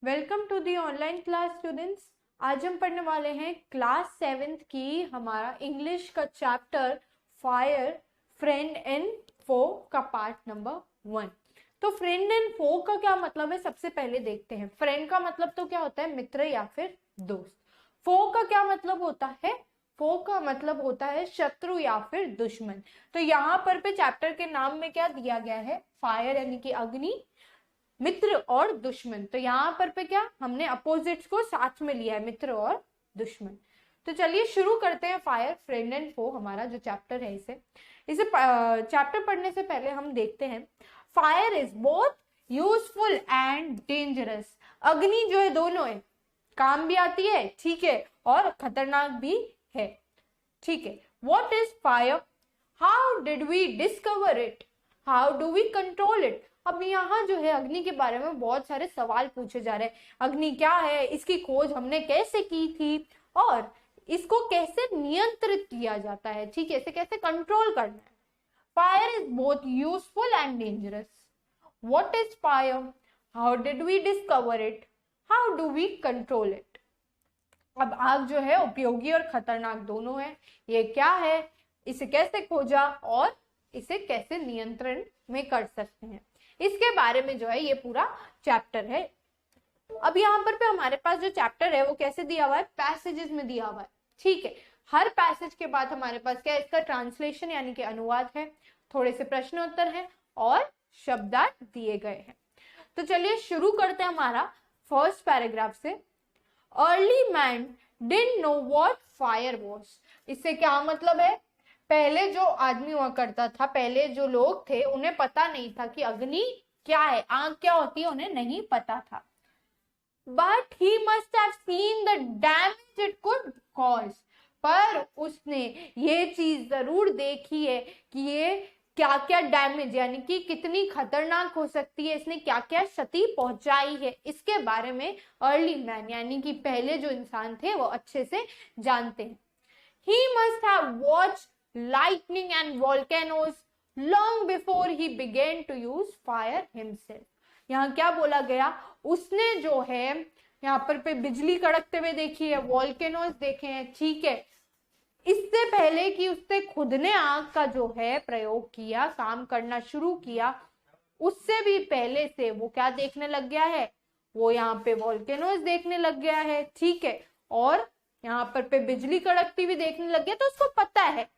Welcome to the online class students. आज हम पढ़ने वाले हैं क्लास 7th की हमारा इंग्लिश का चैप्टर फायर फ्रेंड एंड फो का पार्ट नंबर 1। तो फ्रेंड एंड फो का क्या मतलब है, सबसे पहले देखते हैं। फ्रेंड का मतलब तो क्या होता है, मित्र या फिर दोस्त। फो का क्या मतलब होता है, फो का मतलब होता है शत्रु या फिर दुश्मन। तो यहाँ पर पे चैप्टर के नाम में क्या दिया गया है, फायर यानी कि अग्नि, मित्र और दुश्मन। तो यहाँ पर पे क्या हमने अपोजिट्स को साथ में लिया है, मित्र और दुश्मन। तो चलिए शुरू करते हैं फायर फ्रेंड एंड फो हमारा जो चैप्टर है। इसे चैप्टर पढ़ने से पहले हम देखते हैं fire is both useful and dangerous. अग्नि जो है दोनों है, काम भी आती है, ठीक है, और खतरनाक भी है, ठीक है। What is fire, how did we discover it, how do we control it. अब यहाँ जो है अग्नि के बारे में बहुत सारे सवाल पूछे जा रहे हैं। अग्नि क्या है, इसकी खोज हमने कैसे की थी, और इसको कैसे नियंत्रित किया जाता है, ठीक है, इसे कैसे कंट्रोल करना है। Fire is both useful and dangerous. What is fire, how did we discover it, how do we control it. अब आग जो है उपयोगी और खतरनाक दोनों है। ये क्या है, इसे कैसे खोजा और इसे कैसे नियंत्रण में कर सकते हैं, इसके बारे में जो है ये पूरा चैप्टर है। अब यहाँ पर पे हमारे पास जो चैप्टर है वो कैसे दिया हुआ है, पैसेजेस में दिया हुआ है, ठीक है। हर पैसेज के बाद हमारे पास क्या है, इसका ट्रांसलेशन यानी कि अनुवाद है, थोड़े से प्रश्न उत्तर है और शब्दार्थ दिए गए हैं। तो चलिए शुरू करते हैं हमारा फर्स्ट पैराग्राफ से। Early man didn't know what fire was. इससे क्या मतलब है, पहले जो आदमी हुआ करता था, पहले जो लोग थे, उन्हें पता नहीं था कि अग्नि क्या है, आग क्या होती है, उन्हें नहीं पता था। But he must have seen the damage it could cause. पर उसने ये चीज जरूर देखी है कि ये क्या क्या डैमेज यानी कि कितनी खतरनाक हो सकती है, इसने क्या क्या क्षति पहुंचाई है, इसके बारे में अर्ली मैन यानी कि पहले जो इंसान थे वो अच्छे से जानते हैं। He must have watched lightning and volcanoes long before he began to use fire himself. यहाँ क्या बोला गया, उसने जो है यहाँ पर पे बिजली कड़कते हुए देखी है, वॉल्केनोस देखे हैं, ठीक है, इससे पहले कि उसने खुद ने आग का जो है प्रयोग किया, काम करना शुरू किया, उससे भी पहले से वो क्या देखने लग गया है, वो यहाँ पे वॉल्केनोस देखने लग गया है, ठीक है, और यहाँ पर पे बिजली कड़कती हुई देखने लग गया। तो उसको पता है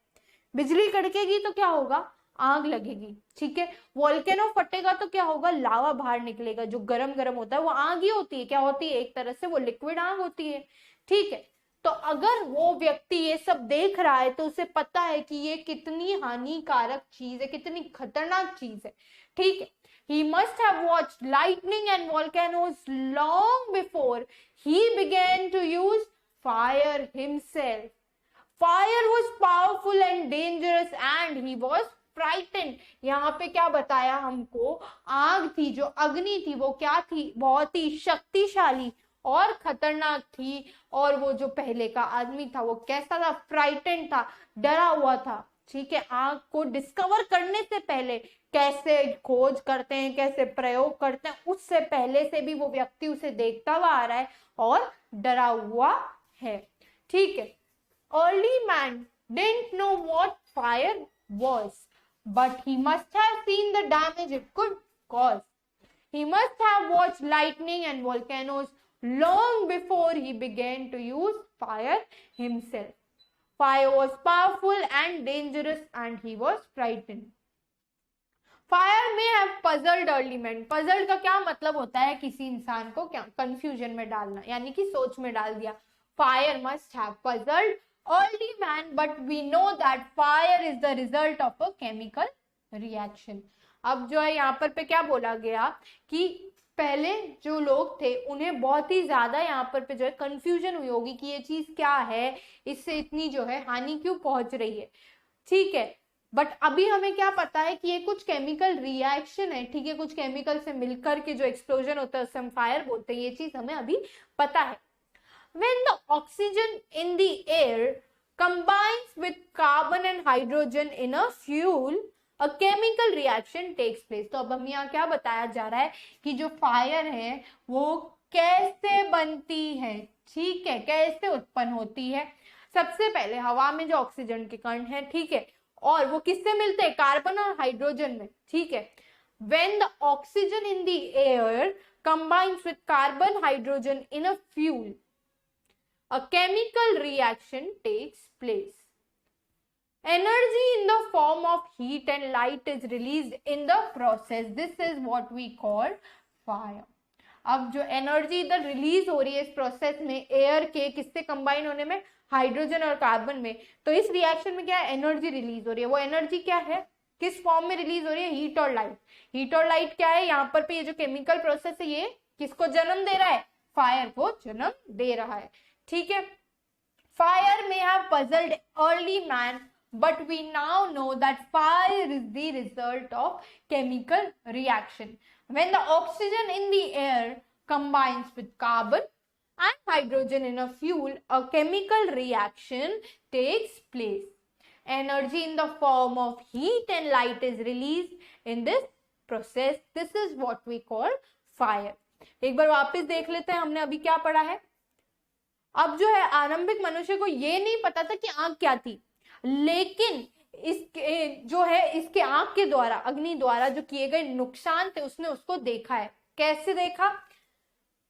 बिजली कड़केगी तो क्या होगा, आग लगेगी, ठीक है। वॉल्केनो फटेगा तो क्या होगा, लावा बाहर निकलेगा, जो गरम गरम होता है वो आग ही होती है, क्या होती है, एक तरह से वो लिक्विड आग होती है, ठीक है। तो अगर वो व्यक्ति ये सब देख रहा है तो उसे पता है कि ये कितनी हानिकारक चीज है, कितनी खतरनाक चीज है, ठीक है। He must have watched lightning and volcanoes long before he began to use fire himself. Fire was powerful and dangerous and he was frightened. यहाँ पे क्या बताया हमको, आग थी, जो अग्नि थी वो क्या थी, बहुत ही शक्तिशाली और खतरनाक थी। और वो जो पहले का आदमी था वो कैसा था, फ्राइटेंड था, डरा हुआ था, ठीक है। आग को डिस्कवर करने से पहले कैसे खोज करते हैं, कैसे प्रयोग करते हैं, उससे पहले से भी वो व्यक्ति उसे देखता हुआ आ रहा है और डरा हुआ है, ठीक है। Early man didn't know what fire was, but he must have seen the damage it could cause. He must have watched lightning and volcanoes long before he began to use fire himself. Fire was powerful and dangerous and he was frightened. Fire may have puzzled early men. Puzzled का क्या मतलब होता है, किसी इंसान को क्या confusion में डालना, यानी कि सोच में डाल दिया। Fire must have puzzled early man, but we know that fire is the result of a chemical reaction. अब जो है यहाँ पर पे क्या बोला गया कि पहले जो लोग थे उन्हें बहुत ही ज्यादा यहाँ पर पे जो है कंफ्यूजन हुई होगी कि ये चीज क्या है, इससे इतनी जो है हानि क्यों पहुंच रही है, ठीक है। बट अभी हमें क्या पता है कि ये कुछ केमिकल रिएक्शन है, ठीक है, कुछ केमिकल से मिलकर के जो एक्सप्लोजन होता है उसे हम फायर बोलते हैं, ये चीज हमें अभी पता है। When the oxygen in the air combines with carbon and hydrogen in a fuel, a chemical reaction takes place. तो अब हम यहाँ क्या बताया जा रहा है कि जो फायर है वो कैसे बनती है, ठीक है, कैसे उत्पन्न होती है। सबसे पहले हवा में जो ऑक्सीजन के कण हैं, ठीक है, और वो किससे मिलते हैं, कार्बन और हाइड्रोजन में, ठीक है। When the oxygen in the air combines with carbon hydrogen in a fuel, a chemical reaction takes place. Energy in the form of heat and light is released in the process. This is what we call fire. अब जो energy इधर release हो रही है इस process में, air के किससे कंबाइन होने में, हाइड्रोजन और कार्बन में, तो इस रिएक्शन में क्या है, एनर्जी रिलीज हो रही है। वो एनर्जी क्या है, किस फॉर्म में रिलीज हो रही है, हीट और लाइट। हीट और लाइट क्या है, यहाँ पर पे ये जो केमिकल प्रोसेस है ये किसको जन्म दे रहा है, फायर को जन्म दे रहा है, ठीक है। Fire may have puzzled early man, but we now know that fire is the result of chemical reaction. When the oxygen in the air combines with carbon and hydrogen in a fuel, a chemical reaction takes place. Energy in the form of heat and light is released in this process. This is what we call fire. एक बार वापस देख लेते हैं हमने अभी क्या पढ़ा है। अब जो है आरंभिक मनुष्य को ये नहीं पता था कि आग क्या थी, लेकिन इसके जो है इसके आग के द्वारा, अग्नि द्वारा जो किए गए नुकसान थे उसने उसको देखा है। कैसे देखा,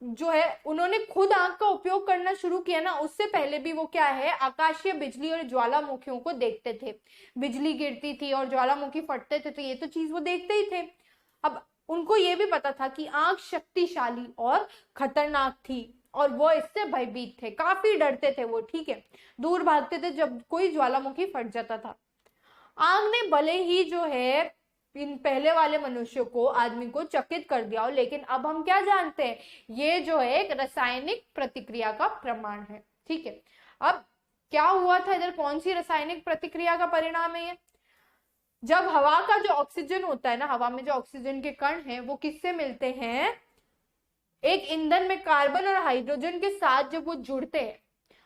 जो है उन्होंने खुद आग का उपयोग करना शुरू किया ना, उससे पहले भी वो क्या है, आकाशीय बिजली और ज्वालामुखियों को देखते थे। बिजली गिरती थी और ज्वालामुखी फटते थे, तो ये तो चीज वो देखते ही थे। अब उनको ये भी पता था कि आग शक्तिशाली और खतरनाक थी और वो इससे भयभीत थे, काफी डरते थे वो, ठीक है, दूर भागते थे जब कोई ज्वालामुखी फट जाता था। आग ने भले ही जो है इन पहले वाले मनुष्य को, आदमी को चकित कर दिया हो, लेकिन अब हम क्या जानते हैं, ये जो है एक रासायनिक प्रतिक्रिया का प्रमाण है, ठीक है। अब क्या हुआ था इधर, कौन सी रासायनिक प्रतिक्रिया का परिणाम है ये, जब हवा का जो ऑक्सीजन होता है ना, हवा में जो ऑक्सीजन के कण हैं वो किससे मिलते हैं, एक ईंधन में कार्बन और हाइड्रोजन के साथ जब वो जुड़ते हैं,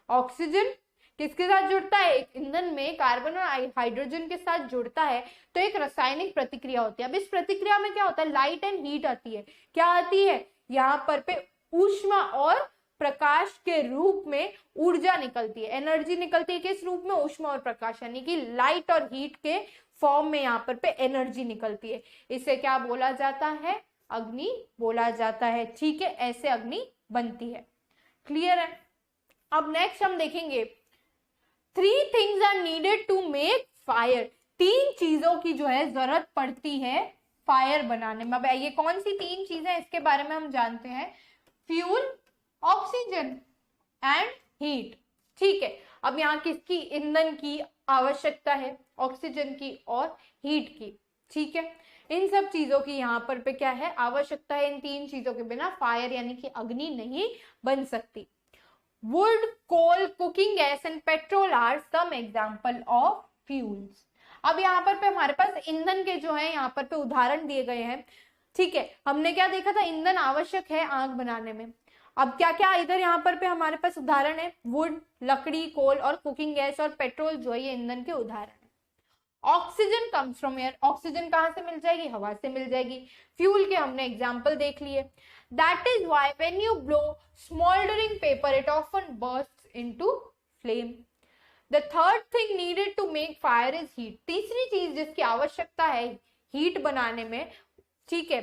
ऑक्सीजन किसके साथ जुड़ता है, एक ईंधन में कार्बन और हाइड्रोजन के साथ जुड़ता है, तो एक रासायनिक प्रतिक्रिया होती है। अब इस प्रतिक्रिया में क्या होता है, लाइट एंड हीट आती है। क्या आती है, यहाँ पर पे ऊष्मा और प्रकाश के रूप में ऊर्जा निकलती है, एनर्जी निकलती है। किस रूप में, ऊष्मा और प्रकाश, यानी कि लाइट और हीट के फॉर्म में यहाँ पर पे एनर्जी निकलती है। इसे क्या बोला जाता है, अग्नि बोला जाता है, ठीक है। ऐसे अग्नि बनती है, क्लियर है। अब नेक्स्ट हम देखेंगे 3 things are needed to make fire। 3 चीजों की जो है जरूरत पड़ती है फायर बनाने में। अब ये कौन सी 3 चीजें इसके बारे में हम जानते हैं, फ्यूल, ऑक्सीजन एंड हीट, ठीक है। अब यहाँ किसकी, ईंधन की आवश्यकता है, ऑक्सीजन की और हीट की, ठीक है। इन सब चीजों की यहाँ पर पे क्या है, आवश्यकता है। इन 3 चीजों के बिना फायर यानी कि अग्नि नहीं बन सकती। Wood, coal, cooking gas and petrol are some example of fuels. अब यहाँ पर पे हमारे पास ईंधन के जो है यहाँ पर पे उदाहरण दिए गए हैं, ठीक है। हमने क्या देखा था, ईंधन आवश्यक है आग बनाने में। अब क्या क्या इधर यहाँ पर पे हमारे पास उदाहरण है, वुड, लकड़ी, कोल और कुकिंग गैस और पेट्रोल जो है ये ईंधन के उदाहरण है। Oxygen comes from air, oxygen कहाँ से मिल जाएगी, हवा से मिल जाएगी। फ्यूल के हमने एग्जाम्पल देख लिए। That is why when you blow smoldering paper, it often bursts into flame. The third thing needed to make fire is heat। तीसरी चीज जिसकी आवश्यकता है हीट बनाने में, ठीक है,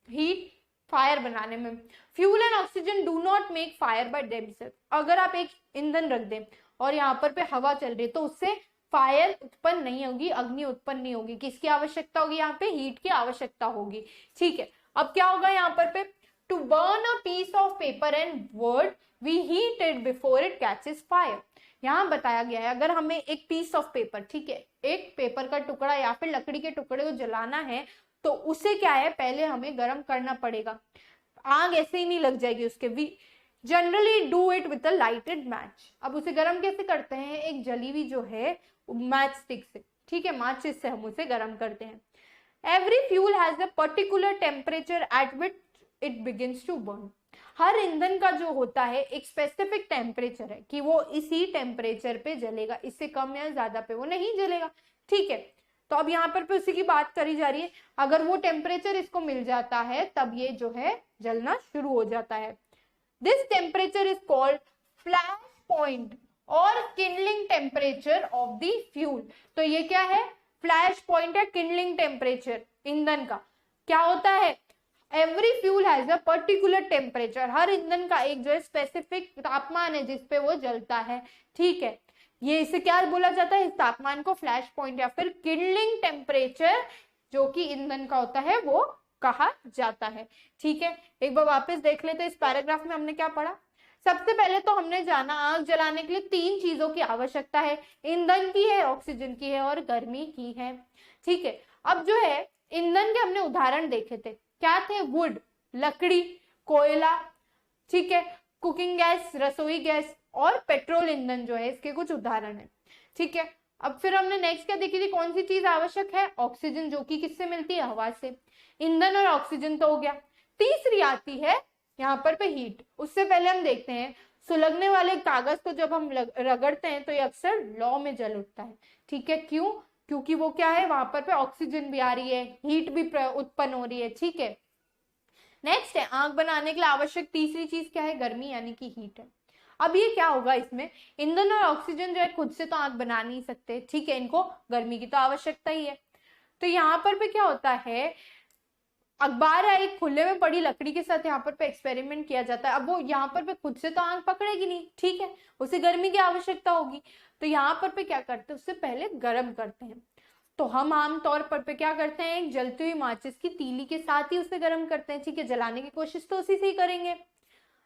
हीट फायर बनाने में। Fuel and oxygen do not make fire by themself. अगर आप एक ईंधन रख दें और यहाँ पर पे हवा चल रही है तो उससे फायर उत्पन्न नहीं होगी, अग्नि उत्पन्न नहीं होगी। किसकी आवश्यकता होगी, यहाँ पे हीट की आवश्यकता होगी, ठीक है। अब क्या होगा यहाँ पर पे, to burn a piece of paper and wood we heat it before it catches fire। यहाँ बताया गया है अगर हमें एक पीस ऑफ पेपर, ठीक है, एक पेपर का टुकड़ा या फिर लकड़ी के टुकड़े को जलाना है तो उसे क्या है, पहले हमें गर्म करना पड़ेगा। आग ऐसे ही नहीं लग जाएगी उसके। We generally do it with a lighted match. अब उसे गर्म कैसे करते हैं, एक जली हुई जो है मैच स्टिक से, ठीक है, माचिस से हम उसे गर्म करते हैं। Every fuel has a particular temperature at which it begins to burn. हर ईंधन का जो होता है एक स्पेसिफिक टेम्परेचर है कि वो इसी टेम्परेचर पे जलेगा, इससे कम या ज्यादा पे वो नहीं जलेगा, ठीक है। तो अब यहाँ पर पे उसी की बात करी जा रही है। अगर वो टेम्परेचर इसको मिल जाता है तब ये जो है जलना शुरू हो जाता है। This temperature is called flash point और kindling temperature of the fuel. तो ये क्या है, फ्लैश पॉइंट है किंडलिंग टेम्परेचर ईंधन का। क्या होता है, every fuel has a particular temperature, हर ईंधन का एक जो है स्पेसिफिक तापमान है जिसपे वो जलता है, ठीक है। ये इसे क्या बोला जाता है, इस तापमान को फ्लैश पॉइंट या फिर किंडलिंग टेम्परेचर जो कि ईंधन का होता है वो कहा जाता है, ठीक है। एक बार वापस देख लेते, इस पैराग्राफ में हमने क्या पढ़ा। सबसे पहले तो हमने जाना आग जलाने के लिए 3 चीजों की आवश्यकता है, ईंधन की है, ऑक्सीजन की है और गर्मी की है, ठीक है। अब जो है ईंधन के हमने उदाहरण देखे थे, क्या थे, वुड लकड़ी, कोयला, ठीक है, कुकिंग गैस रसोई गैस और पेट्रोल ईंधन जो है इसके कुछ उदाहरण है, ठीक है। अब फिर हमने नेक्स्ट क्या देखी थी, कौन सी चीज आवश्यक है, ऑक्सीजन जो कि किससे मिलती है, हवा से। ईंधन और ऑक्सीजन तो हो गया। तीसरी आती है यहाँ पर पे हीट। उससे पहले हम देखते हैं सुलगने वाले कागज को जब हम रगड़ते हैं तो ये अक्सर लौ में जल उठता है, ठीक है। क्यों, क्योंकि वो क्या है, वहां पर पे ऑक्सीजन भी आ रही है, हीट भी उत्पन्न हो रही है, ठीक है। नेक्स्ट है आग बनाने के लिए आवश्यक तीसरी चीज क्या है, गर्मी यानी कि हीट है। अब ये क्या होगा, इसमें ईंधन और ऑक्सीजन जो है खुद से तो आग बना नहीं सकते, ठीक है, इनको गर्मी की तो आवश्यकता ही है। तो यहाँ पर पे क्या होता है, अखबार है एक खुले में पड़ी लकड़ी के साथ यहाँ पर पे एक्सपेरिमेंट किया जाता है। अब वो यहाँ पर पे खुद से तो आग पकड़ेगी नहीं, ठीक है, उसे गर्मी की आवश्यकता होगी। तो यहाँ पर पे क्या करते हैं, उससे पहले गर्म करते हैं। तो हम आमतौर पर क्या करते हैं, एक जलती हुई माचिस की तीली के साथ ही उसे गर्म करते हैं, ठीक है, जलाने की कोशिश तो उसी से ही करेंगे।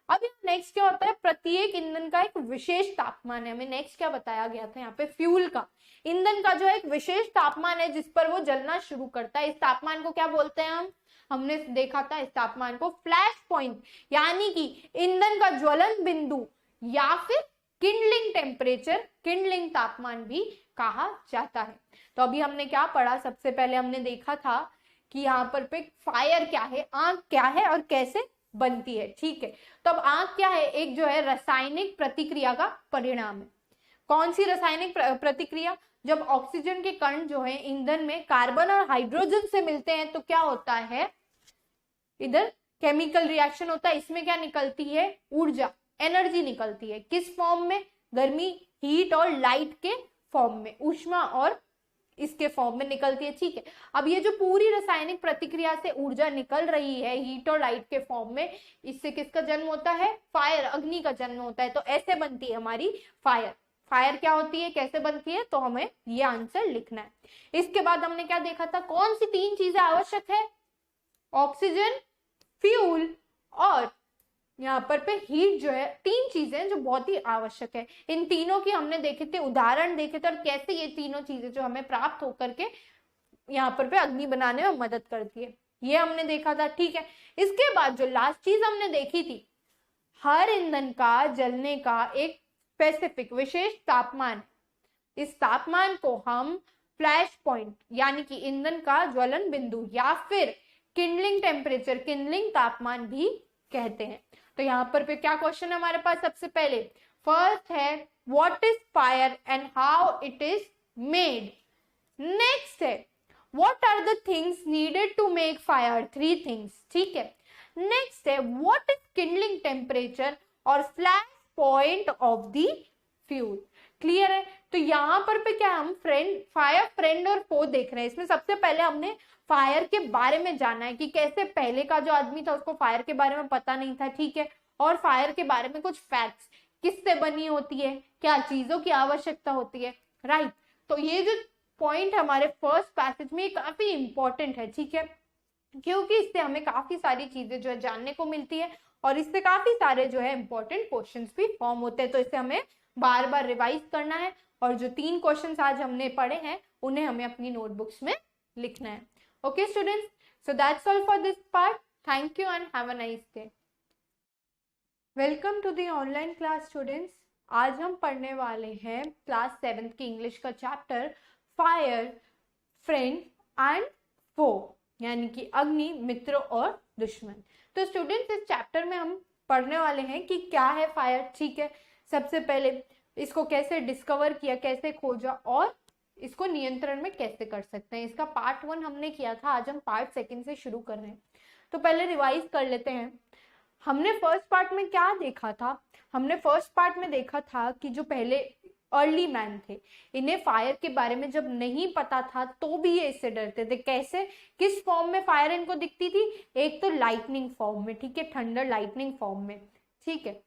अब नेक्स्ट क्या होता है, प्रत्येक ईंधन का एक विशेष तापमान है। हमें नेक्स्ट क्या बताया गया था यहाँ पे, फ्यूल का, ईंधन का जो है एक विशेष तापमान है जिस पर वो जलना शुरू करता है। इस तापमान को क्या बोलते हैं हमने देखा था, इस तापमान को फ्लैश पॉइंट यानी कि ईंधन का ज्वलन बिंदु या फिर किंडलिंग टेम्परेचर, किंडलिंग तापमान भी कहा जाता है। तो अभी हमने क्या पढ़ा, सबसे पहले हमने देखा था कि यहाँ पर पे फायर क्या है, आग क्या है और कैसे बनती है, ठीक है। तो अब आग क्या है, एक जो है रासायनिक प्रतिक्रिया का परिणाम है। कौन सी रासायनिक प्रतिक्रिया, जब ऑक्सीजन के कण जो है ईंधन में कार्बन और हाइड्रोजन से मिलते हैं तो क्या होता है, इधर केमिकल रिएक्शन होता है। इसमें क्या निकलती है, ऊर्जा, एनर्जी निकलती है, किस फॉर्म में, गर्मी, हीट और लाइट के फॉर्म में, ऊष्मा और इसके फॉर्म में निकलती है, ठीक है। अब ये जो पूरी रासायनिक प्रतिक्रिया से ऊर्जा निकल रही है हीट और लाइट के फॉर्म में, इससे किसका जन्म होता है, फायर, अग्नि का जन्म होता है। तो ऐसे बनती है हमारी फायर। फायर क्या होती है, कैसे बनती है, तो हमें ये आंसर लिखना है। इसके बाद हमने क्या देखा था, कौन सी 3 चीजें आवश्यक है, ऑक्सीजन, फ्यूल और यहाँ पर पे हीट जो है, 3 चीजें जो बहुत ही आवश्यक है। इन तीनों की हमने देखे थे, उदाहरण देखे थे और कैसे ये तीनों चीजें जो हमें प्राप्त होकर के यहाँ पर पे अग्नि बनाने में मदद करती है, ये हमने देखा था, ठीक है। इसके बाद जो लास्ट चीज हमने देखी थी, हर ईंधन का जलने का एक स्पेसिफिक विशेष तापमान, इस तापमान को हम फ्लैश पॉइंट यानी कि ईंधन का ज्वलन बिंदु या फिर किंडलिंग टेम्परेचर, किंडलिंग तापमान भी कहते हैं। तो यहाँ पर पे क्या क्वेश्चन है हमारे पास, सबसे पहले फर्स्ट है what is fire and how it is made. Next है what are the things needed to make fire, 3 things, ठीक है। नेक्स्ट है व्हाट इज किंडलिंग टेम्परेचर और flash point of the fuel. Clear है। तो यहाँ पर पे क्या हम फायर, फ्रेंड और फो देख रहे हैं। इसमें सबसे पहले हमने फायर के बारे में जाना है कि कैसे पहले का जो आदमी था उसको फायर के बारे में पता नहीं था, ठीक है, और फायर के बारे में कुछ फैक्ट्स, किससे बनी होती है, क्या चीजों की आवश्यकता होती है, राइट। तो ये जो पॉइंट हमारे फर्स्ट पैसेज में काफी इंपॉर्टेंट है, ठीक है, क्योंकि इससे हमें काफी सारी चीजें जो है जानने को मिलती है और इससे काफी सारे जो है इंपॉर्टेंट क्वेश्चंस भी फॉर्म होते हैं। तो इसे हमें बार बार रिवाइज करना है और जो 3 क्वेश्चंस आज हमने पढ़े हैं उन्हें हमें अपनी नोटबुक्स में लिखना है। Okay students, so that's all for this part. Thank you and have a nice day. Welcome to the online class students. आज हम पढ़ने वाले हैं क्लास 7th की इंग्लिश का चैप्टर फायर, फ्रेंड एंड फो, यानी कि अग्नि, मित्र और दुश्मन। तो स्टूडेंट्स इस चैप्टर में हम पढ़ने वाले हैं कि क्या है फायर, ठीक है, सबसे पहले इसको कैसे डिस्कवर किया, कैसे खोजा और इसको नियंत्रण में कैसे कर सकते हैं। इसका पार्ट 1 हमने किया था, आज हम पार्ट 2 से शुरू कर रहे हैं। तो पहले रिवाइज कर लेते हैं। हमने फर्स्ट पार्ट में क्या देखा था, हमने फर्स्ट पार्ट में देखा था कि जो पहले अर्ली मैन थे, इन्हें फायर के बारे में जब नहीं पता था तो भी ये इससे डरते थे। कैसे, किस फॉर्म में फायर इनको दिखती थी, एक तो लाइटनिंग फॉर्म में, ठीक है, थंडर लाइटनिंग फॉर्म में, ठीक है।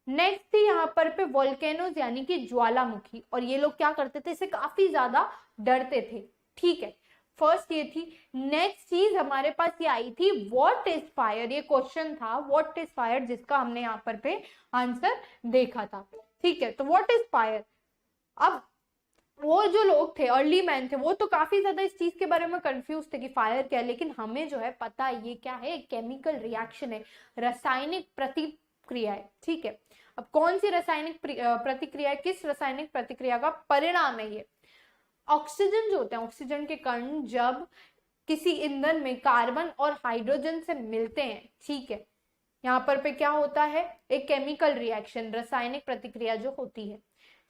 नेक्स्ट थी यहाँ पर पे वोल्केनोज यानी कि ज्वालामुखी, और ये लोग क्या करते थे, इससे काफी ज्यादा डरते थे, ठीक है। फर्स्ट ये थी। नेक्स्ट चीज हमारे पास ये आई थी व्हाट इज फायर, ये क्वेश्चन था व्हाट इज फायर, जिसका हमने यहाँ पर पे आंसर देखा था, ठीक है। तो व्हाट इज फायर, अब वो जो लोग थे अर्ली मैन थे वो तो काफी ज्यादा इस चीज के बारे में कंफ्यूज थे कि फायर क्या है, लेकिन हमें जो है पता है ये क्या है, केमिकल रिएक्शन है, रासायनिक प्रतिक्रिया है, ठीक है। अब कौन सी रासायनिक प्रतिक्रिया है, किस रासायनिक प्रतिक्रिया का परिणाम है ये, ऑक्सीजन जो होते हैं, ऑक्सीजन के कण जब किसी ईंधन में कार्बन और हाइड्रोजन से मिलते हैं, ठीक है, यहाँ पर पे क्या होता है, एक केमिकल रिएक्शन, रासायनिक प्रतिक्रिया जो होती है,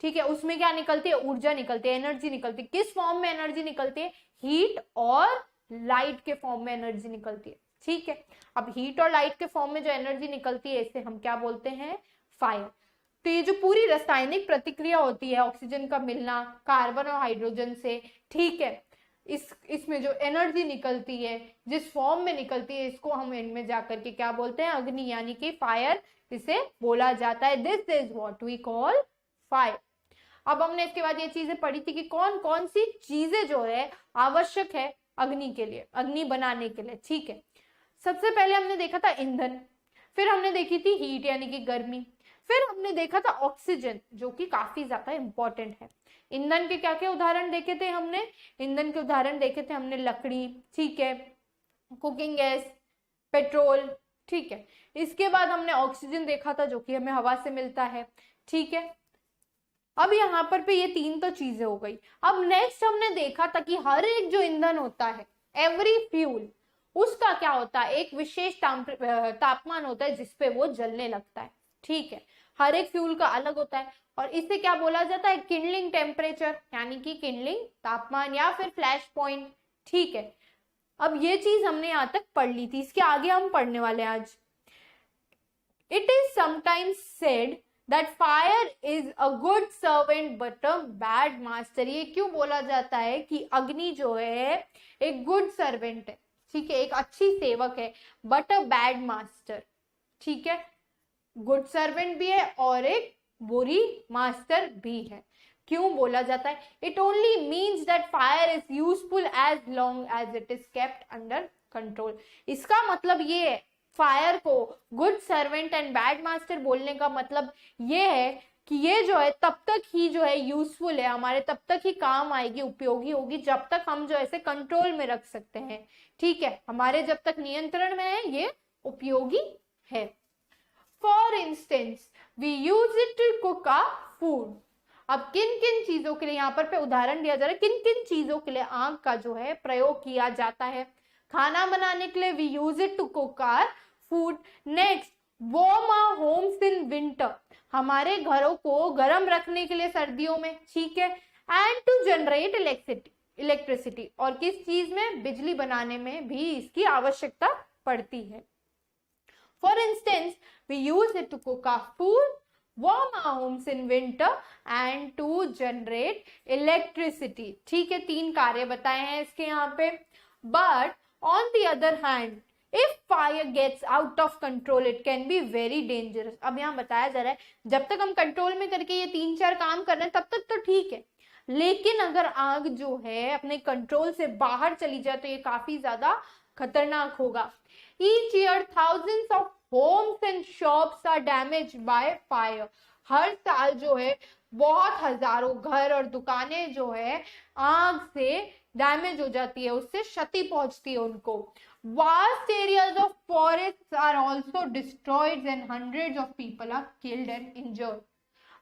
ठीक है, उसमें क्या निकलती है, ऊर्जा निकलती है, एनर्जी निकलती है। किस फॉर्म में एनर्जी निकलती है, हीट और लाइट के फॉर्म में एनर्जी निकलती है, ठीक है। अब हीट और लाइट के फॉर्म में जो एनर्जी निकलती है इसे हम क्या बोलते हैं, फायर। तो ये जो पूरी रासायनिक प्रतिक्रिया होती है, ऑक्सीजन का मिलना कार्बन और हाइड्रोजन से, ठीक है, इसमें जो एनर्जी निकलती है, जिस फॉर्म में निकलती है, इसको हम एंड में जाकर के क्या बोलते हैं, अग्नि यानी कि फायर इसे बोला जाता है। This is what we call fire. अब हमने इसके बाद ये चीजें पढ़ी थी कि कौन कौन सी चीजें जो है आवश्यक है अग्नि के लिए, अग्नि बनाने के लिए, ठीक है। सबसे पहले हमने देखा था ईंधन, फिर हमने देखी थी हीट यानी कि गर्मी, फिर हमने देखा था ऑक्सीजन जो कि काफी ज्यादा इंपॉर्टेंट है। ईंधन के क्या क्या उदाहरण देखे थे हमने, ईंधन के उदाहरण देखे थे हमने लकड़ी, ठीक है, कुकिंग गैस, पेट्रोल, ठीक है। इसके बाद हमने ऑक्सीजन देखा था जो कि हमें हवा से मिलता है, ठीक है। अब यहाँ पर पे ये तीन तो चीजें हो गई। अब नेक्स्ट हमने देखा था कि हर एक जो ईंधन होता है, एवरी फ्यूल, उसका क्या होता है, एक विशेष तापमान होता है जिसपे वो जलने लगता है, ठीक है। हर एक फ्यूल का अलग होता है और इसे क्या बोला जाता है, किंडलिंग टेम्परेचर यानी कि किंडलिंग तापमान या फिर फ्लैश पॉइंट, ठीक है। अब ये चीज हमने यहाँ तक पढ़ ली थी, इसके आगे हम पढ़ने वाले हैं आज। It is sometimes said that fire is a good servant but a bad master। ये क्यों बोला जाता है कि अग्नि जो है एक गुड सर्वेंट है, ठीक है, एक अच्छी सेवक है, बट अ बैड मास्टर, ठीक है, गुड सर्वेंट भी है और एक बुरी मास्टर भी है। क्यों बोला जाता है, it only means that fire is useful as long as it is kept under control. इसका मतलब ये है, फायर को good servant and bad master बोलने का मतलब ये है कि ये जो है तब तक ही जो है यूजफुल है, हमारे तब तक ही काम आएगी, उपयोगी होगी, जब तक हम जो ऐसे कंट्रोल में रख सकते हैं, ठीक है, हमारे जब तक नियंत्रण में है ये उपयोगी है। For instance we use it to cook a food. अब किन किन चीजों के लिए यहाँ पर उदाहरण दिया जा रहा है, किन किन चीजों के लिए आग का जो है प्रयोग किया जाता है, खाना बनाने के लिए we use it to cook our food. Next, warm our homes in winter, हमारे घरों को गर्म रखने के लिए सर्दियों में, ठीक है। एंड टू जनरेट इलेक्ट्रिसिटी, और किस चीज में, बिजली बनाने में भी इसकी आवश्यकता पड़ती है। For instance we use it to cook our food, warm our homes in winter and to generate electricity, ठीक है, तीन कार्य बताए हैं इसके यहाँ पे। But on the other hand, if fire gets out of control, it can be very dangerous। अब यहाँ बताया जा रहा है जब तक हम कंट्रोल में करके ये तीन चार काम कर रहे हैं तब तक तो ठीक है, लेकिन अगर आग जो है अपने कंट्रोल से बाहर चली जाए तो ये काफी ज्यादा खतरनाक होगा। Each year thousands of homes and shops are damaged by fire। हर साल जो है बहुत हजारों घर और दुकानें जो है आग से डैमेज हो जाती है, उससे क्षति पहुंचती है उनको। Vast areas of forests are also destroyed and hundreds of people are killed and injured।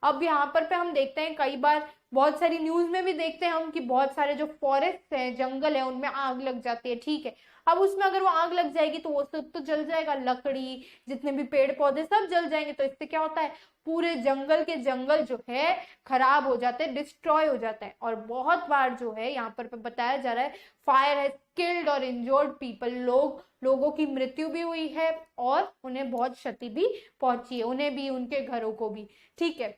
अब यहाँ पर हम देखते हैं कई बार, बहुत सारी न्यूज में भी देखते हैं हम कि बहुत सारे जो फॉरेस्ट हैं, जंगल है, उनमें आग लग जाती है, ठीक है। अब उसमें अगर वो आग लग जाएगी तो वो सब तो जल जाएगा, लकड़ी जितने भी पेड़ पौधे सब जल जाएंगे। तो इससे क्या होता है, पूरे जंगल के जंगल जो है खराब हो जाते हैं, डिस्ट्रॉय हो जाते हैं। और बहुत बार जो है यहाँ पर बताया जा रहा है फायर हैज किल्ड और इंजर्ड पीपल, लोगों की मृत्यु भी हुई है और उन्हें बहुत क्षति भी पहुंची है, उन्हें भी, उनके घरों को भी। ठीक है,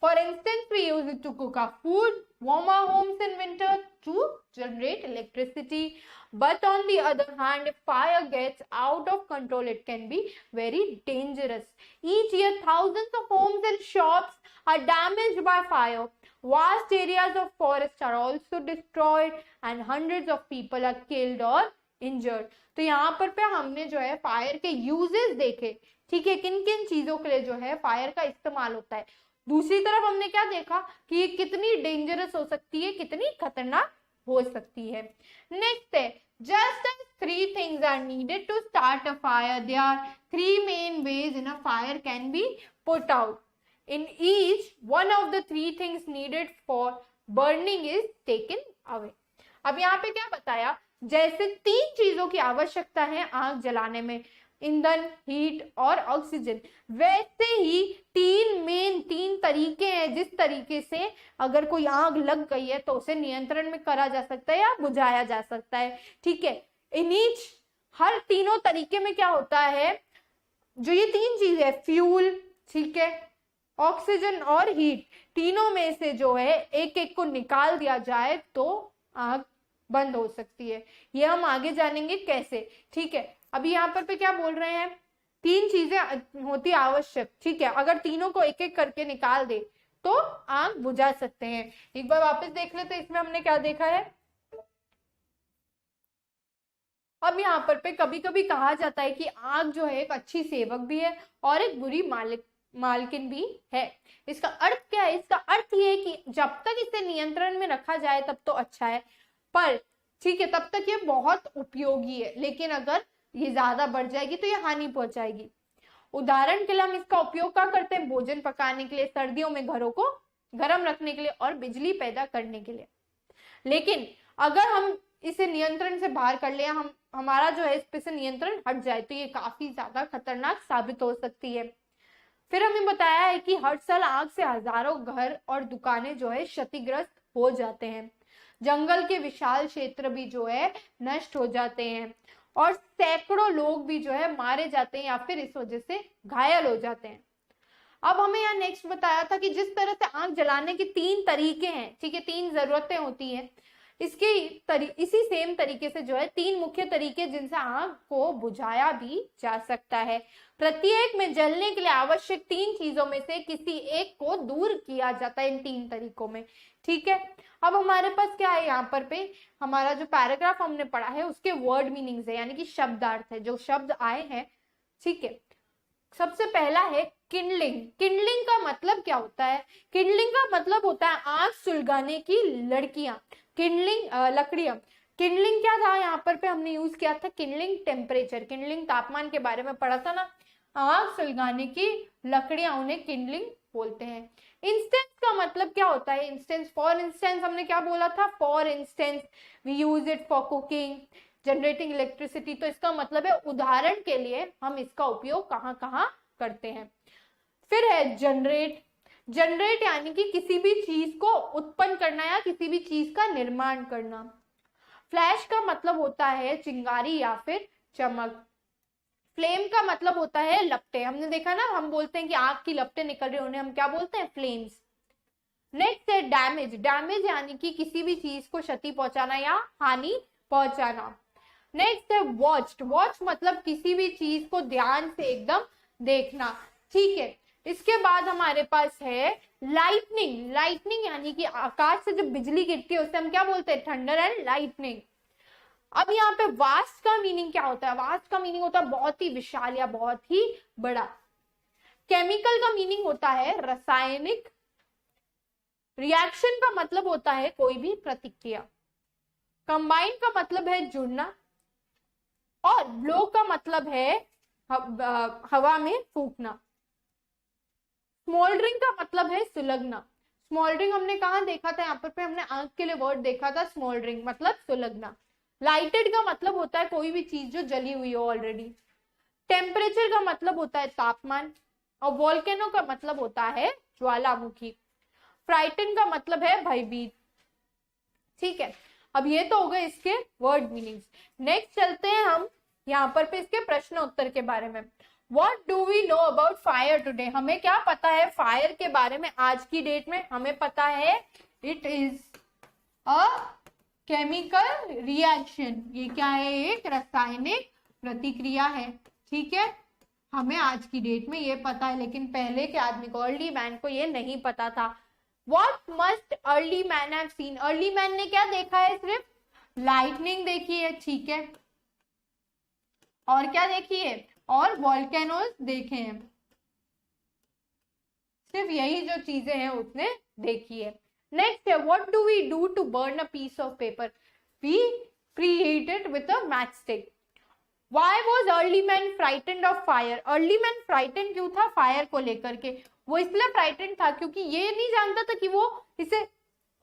for instance we use it to cook our food, warm our homes in winter, to generate electricity. But on the other hand, if fire gets out of control, it can be very dangerous. Each year thousands of homes and shops are damaged by fire. Vast areas of forest are also destroyed and hundreds of people are killed or injured. तो यहाँ पर हमने जो है fire के uses देखे, ठीक है, किन किन चीजों के लिए जो है फायर का इस्तेमाल होता है। दूसरी तरफ हमने क्या देखा कि ये कितनी डेंजरस हो सकती है, कितनी खतरनाक हो सकती है। नेक्स्ट है, just as three things are needed to start a fire, there are three main ways in a fire can be put out. In each, one of the three things needed for burning is taken away. अब यहाँ पे क्या बताया, जैसे तीन चीजों की आवश्यकता है आग जलाने में, ईंधन, हीट और ऑक्सीजन, वैसे ही तीन तरीके हैं जिस तरीके से अगर कोई आग लग गई है तो उसे नियंत्रण में करा जा सकता है या बुझाया जा सकता है। ठीक है, इन ईच, हर तीनों तरीके में क्या होता है, जो ये तीन चीज है, फ्यूल, ठीक है, ऑक्सीजन और हीट, तीनों में से जो है एक एक को निकाल दिया जाए तो आग बंद हो सकती है। ये हम आगे जानेंगे कैसे। ठीक है, अभी यहाँ पर क्या बोल रहे हैं, तीन चीजें होती आवश्यक। ठीक है, अगर तीनों को एक एक करके निकाल दे तो आग बुझा सकते हैं। एक बार वापस देख लेते, इसमें हमने क्या देखा है। अब यहाँ पर कभी कभी कहा जाता है कि आग जो है एक अच्छी सेवक भी है और एक बुरी मालकिन भी है। इसका अर्थ क्या है, इसका अर्थ ये है कि जब तक इसे नियंत्रण में रखा जाए तब तो अच्छा है, पर ठीक है तब तक ये बहुत उपयोगी है, लेकिन अगर ये ज्यादा बढ़ जाएगी तो ये हानि पहुंचाएगी। उदाहरण के लिए हम इसका उपयोग क्या करते हैं, भोजन पकाने के लिए, सर्दियों में घरों को गर्म रखने के लिए और बिजली पैदा करने के लिए। लेकिन अगर हम इसे नियंत्रण से बाहर कर ले, हमारा जो है इस पे से नियंत्रण हट जाए तो ये काफी ज्यादा खतरनाक साबित हो सकती है। फिर हमें बताया है कि हर साल आग से हजारों घर और दुकानें जो है क्षतिग्रस्त हो जाते हैं, जंगल के विशाल क्षेत्र भी जो है नष्ट हो जाते हैं और सैकड़ों लोग भी जो है मारे जाते हैं या फिर इस वजह से घायल हो जाते हैं। अब हमें यहाँ नेक्स्ट बताया था कि जिस तरह से आग जलाने के तीन तरीके हैं, ठीक है, तीन जरूरतें होती हैं, इसी सेम तरीके से जो है तीन मुख्य तरीके जिनसे आग को बुझाया भी जा सकता है। प्रत्येक में जलने के लिए आवश्यक तीन चीजों में से किसी एक को दूर किया जाता है इन तीन तरीकों में। ठीक है, अब हमारे पास क्या है, यहाँ पर हमारा जो पैराग्राफ हमने पढ़ा है उसके वर्ड मीनिंग्स है, यानी कि शब्दार्थ है, जो शब्द आए हैं। ठीक है, सबसे पहला है किंडलिंग। किंडलिंग का मतलब क्या होता है, किंडलिंग का मतलब होता है आग सुलगाने की लड़कियां, किंडलिंग लकड़ियां। किंडलिंग क्या था, यहाँ पर हमने यूज किया था किंडलिंग टेम्परेचर, किंडलिंग तापमान के बारे में पढ़ा था ना। आग सुलगाने की लकड़ियां, उन्हें किंडलिंग बोलते हैं। इंस्टेंस का मतलब क्या होता है, इंस्टेंस, फॉर इंस्टेंस हमने क्या बोला था, for instance we use it for cooking, generating electricity. तो इसका मतलब है उदाहरण के लिए हम इसका उपयोग कहाँ कहाँ करते हैं। फिर है जनरेट। जनरेट यानी कि किसी भी चीज को उत्पन्न करना या किसी भी चीज का निर्माण करना। फ्लैश का मतलब होता है चिंगारी या फिर चमक। फ्लेम का मतलब होता है लपटें, हमने देखा ना, हम बोलते हैं कि आग की लपटें निकल रही, उन्हें हम क्या बोलते हैं, फ्लेम्स। नेक्स्ट है डैमेज। डैमेज यानी कि किसी भी चीज को क्षति पहुंचाना या हानि पहुंचाना। नेक्स्ट है वॉच्ड। वॉच मतलब किसी भी चीज को ध्यान से एकदम देखना। ठीक है, इसके बाद हमारे पास है लाइटनिंग। लाइटनिंग यानी कि आकाश से जब बिजली गिरती है उसे हम क्या बोलते हैं, थंडर एंड लाइटनिंग। अब यहाँ पे वास्ट का मीनिंग क्या होता है, वास्ट का मीनिंग होता है बहुत ही विशाल या बहुत ही बड़ा। केमिकल का मीनिंग होता है रासायनिक। रिएक्शन का मतलब होता है कोई भी प्रतिक्रिया। कंबाइन का मतलब है जुड़ना और ब्लो का मतलब है हवा में फूंकना। स्मोल्डरिंग का मतलब है सुलगना। स्मोल्डरिंग हमने कहा देखा था, यहाँ पर हमने आग के लिए वर्ड देखा था, स्मोल्डरिंग मतलब सुलगना। लाइटेड का मतलब होता है कोई भी चीज जो जली हुई हो ऑलरेडी। टेम्परेचर का मतलब होता है तापमान, और वोल्केनो का मतलब होता है ज्वालामुखी। फ्राइटन का मतलब है भयभीत। ठीक है, अब ये तो हो गए इसके वर्ड मीनिंग्स। नेक्स्ट चलते हैं हम यहाँ पर इसके प्रश्न उत्तर के बारे में। What do we know about fire today? हमें क्या पता है फायर के बारे में आज की डेट में? हमें पता है it is a chemical reaction. ये क्या है? एक रासायनिक प्रतिक्रिया है। ठीक है, हमें आज की डेट में ये पता है, लेकिन पहले के आदमी को, अर्ली मैन को ये नहीं पता था। What must early man have seen? Early man ने क्या देखा है? सिर्फ लाइटनिंग देखी है। ठीक है, और क्या देखी है? और वॉल्केनोज देखे हैं। सिर्फ यही जो चीजें हैं उसने देखी है। नेक्स्ट है, what do we do to burn a piece of paper? We preheat it with a matchstick. Why was early man frightened of fire? Early man frightened क्यों था फायर को लेकर के? वो इसलिए फ्राइटेंड था क्योंकि ये नहीं जानता था कि वो इसे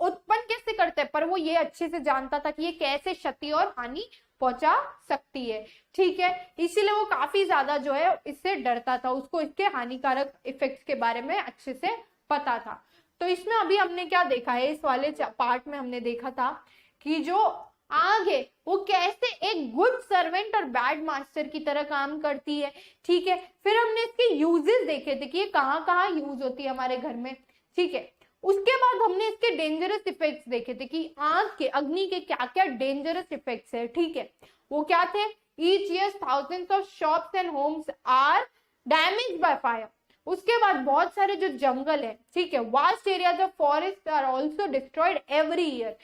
उत्पन्न कैसे करते हैं, पर वो ये अच्छे से जानता था कि ये कैसे क्षति और हानि पहुंचा सकती है। ठीक है, इसीलिए वो काफी ज्यादा जो है इससे डरता था, उसको इसके हानिकारक इफेक्ट्स के बारे में अच्छे से पता था। तो इसमें अभी हमने क्या देखा है, इस वाले पार्ट में हमने देखा था कि जो आग है वो कैसे एक गुड सर्वेंट और बैड मास्टर की तरह काम करती है। ठीक है, फिर हमने इसके यूजेस देखे थे कि ये कहाँ कहाँ यूज होती है हमारे घर में। ठीक है, उसके बाद हमने इसके डेंजरस इफेक्ट्स देखे थे कि आग के, अग्नि के क्या क्या डेंजरस इफेक्ट्स है। ठीक है, वो क्या थे? Each year thousands of shops and homes are damaged by fire. उसके बाद बहुत सारे जो जंगल है, ठीक है, vast areas of forest are also destroyed every year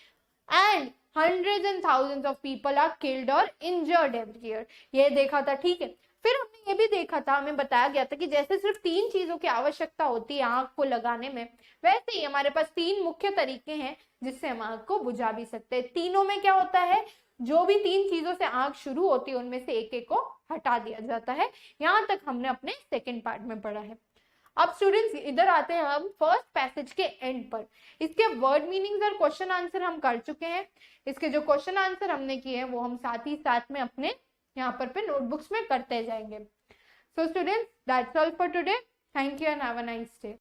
and hundreds and thousands of people are killed or injured every year। ये देखा था। ठीक है, फिर हमने ये भी देखा था, हमें बताया गया था कि जैसे सिर्फ 3 चीजों की आवश्यकता होती है आग को लगाने में, वैसे ही हमारे पास 3 मुख्य तरीके हैं जिससे हम आग को बुझा भी सकते हैं। तीनों में क्या होता है? जो भी 3 चीजों से आग शुरू होती है उनमें से एक एक को हटा दिया जाता है। यहां तक हमने अपने सेकेंड पार्ट में पढ़ा है। अब स्टूडेंट्स इधर आते हैं हम फर्स्ट पैसेज के एंड पर। इसके वर्ड मीनिंग्स और क्वेश्चन आंसर हम कर चुके हैं। इसके जो क्वेश्चन आंसर हमने किए हैं वो हम साथ ही साथ में अपने यहाँ पर पे नोटबुक्स में करते जाएंगे। So students, that's all for today. Thank you and have a nice day.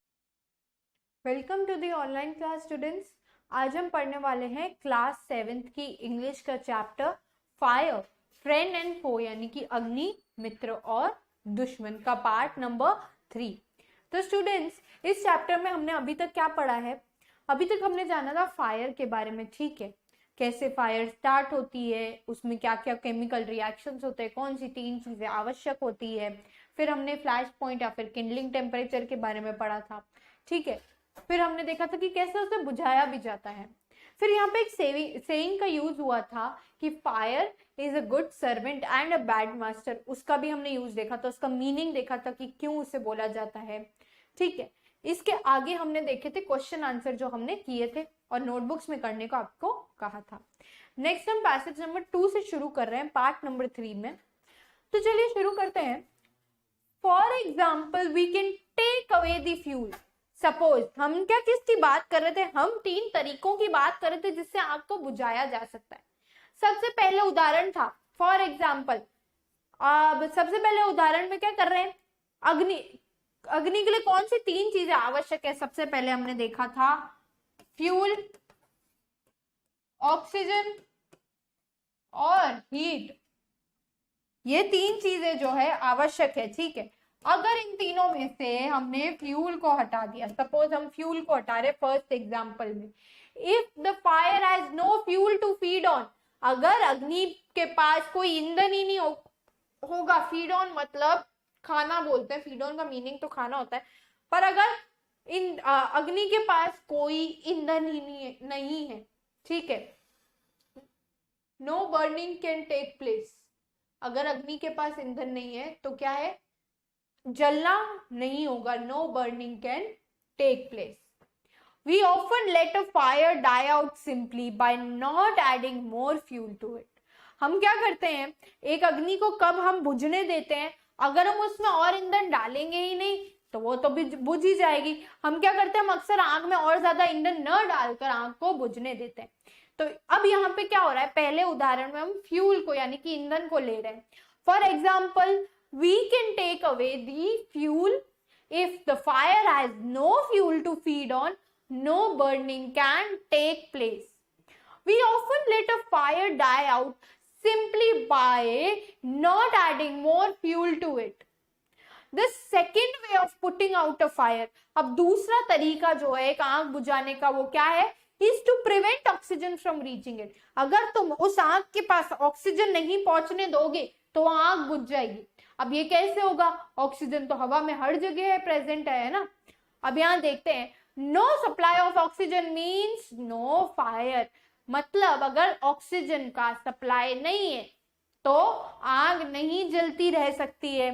Welcome to the online class students. आज हम पढ़ने वाले हैं क्लास 7th की इंग्लिश का चैप्टर फायर, फ्रेंड एंड फो, यानी कि अग्नि, मित्र और दुश्मन का पार्ट नंबर 3। तो स्टूडेंट्स, इस चैप्टर में हमने अभी तक क्या पढ़ा है? अभी तक हमने जाना था फायर के बारे में। ठीक है, कैसे फायर स्टार्ट होती है, उसमें क्या क्या केमिकल रिएक्शंस होते हैं, कौन सी 3 चीजें आवश्यक होती है। फिर हमने फ्लैश पॉइंट या फिर किंडलिंग टेम्परेचर के बारे में पढ़ा था। ठीक है, फिर हमने देखा था कि कैसे उसे बुझाया भी जाता है। फिर यहाँ पे एक सेइंग का यूज हुआ था कि fire is a good servant and a bad master. उसका भी हमने यूज देखा था, उसका मीनिंग देखा था कि क्यों उसे बोला जाता है। ठीक है, इसके आगे हमने देखे थे क्वेश्चन आंसर जो हमने किए थे और नोटबुक्स में करने को आपको कहा था। नेक्स्ट हम पैसेज नंबर 2 से शुरू कर रहे हैं पार्ट नंबर 3 में। तो चलिए शुरू करते हैं। For example we can take away the fuel. Suppose हम क्या किसकी बात कर रहे थे? हम 3 तरीकों की बात कर रहे थे जिससे आग को बुझाया जा सकता है। सबसे पहले उदाहरण था फॉर एग्जाम्पल। अब सबसे पहले उदाहरण में क्या कर रहे हैं? अग्नि के लिए कौन सी 3 चीजें आवश्यक है? सबसे पहले हमने देखा था फ्यूल, ऑक्सीजन और हीट। ये 3 चीजें जो है आवश्यक है। ठीक है, अगर इन तीनों में से हमने फ्यूल को हटा दिया, सपोज हम फ्यूल को हटा रहे फर्स्ट एग्जांपल में, if the fire has no fuel to feed on, अगर अग्नि के पास कोई ईंधन ही नहीं होगा, फीड ऑन मतलब खाना बोलते हैं, फीड ऑन का मीनिंग तो खाना होता है, पर अगर अग्नि के पास कोई ईंधन ही नहीं है, ठीक है, no burning can take place. अगर अग्नि के पास ईंधन नहीं है तो क्या है? जलना नहीं होगा, no burning can take place. We often let a fire die out simply by not adding more fuel to it. हम क्या करते हैं? एक अग्नि को कब हम बुझने देते हैं? अगर हम उसमें और ईंधन डालेंगे ही नहीं तो वो तो बुझ ही जाएगी। हम क्या करते हैं? हम अक्सर आग में और ज्यादा ईंधन न डालकर आग को बुझने देते हैं। तो अब यहाँ पे क्या हो रहा है, पहले उदाहरण में हम फ्यूल को यानी कि ईंधन को ले रहे हैं. For example we can take away the fuel. If the fire has no fuel to feed on, no burning can take place. We often let a fire die out simply by not adding more fuel to it. The second way of putting out a fire, अब दूसरा तरीका जो है एक आग बुझाने का वो क्या है, is to prevent oxygen from reaching it. अगर तुम उस आग के पास ऑक्सीजन नहीं पहुंचने दोगे तो आग बुझ जाएगी. अब ये कैसे होगा, ऑक्सीजन तो हवा में हर जगह है, प्रेजेंट है ना. अब यहाँ देखते हैं, no supply of oxygen means no fire. मतलब अगर ऑक्सीजन का सप्लाई नहीं है तो आग नहीं जलती रह सकती है.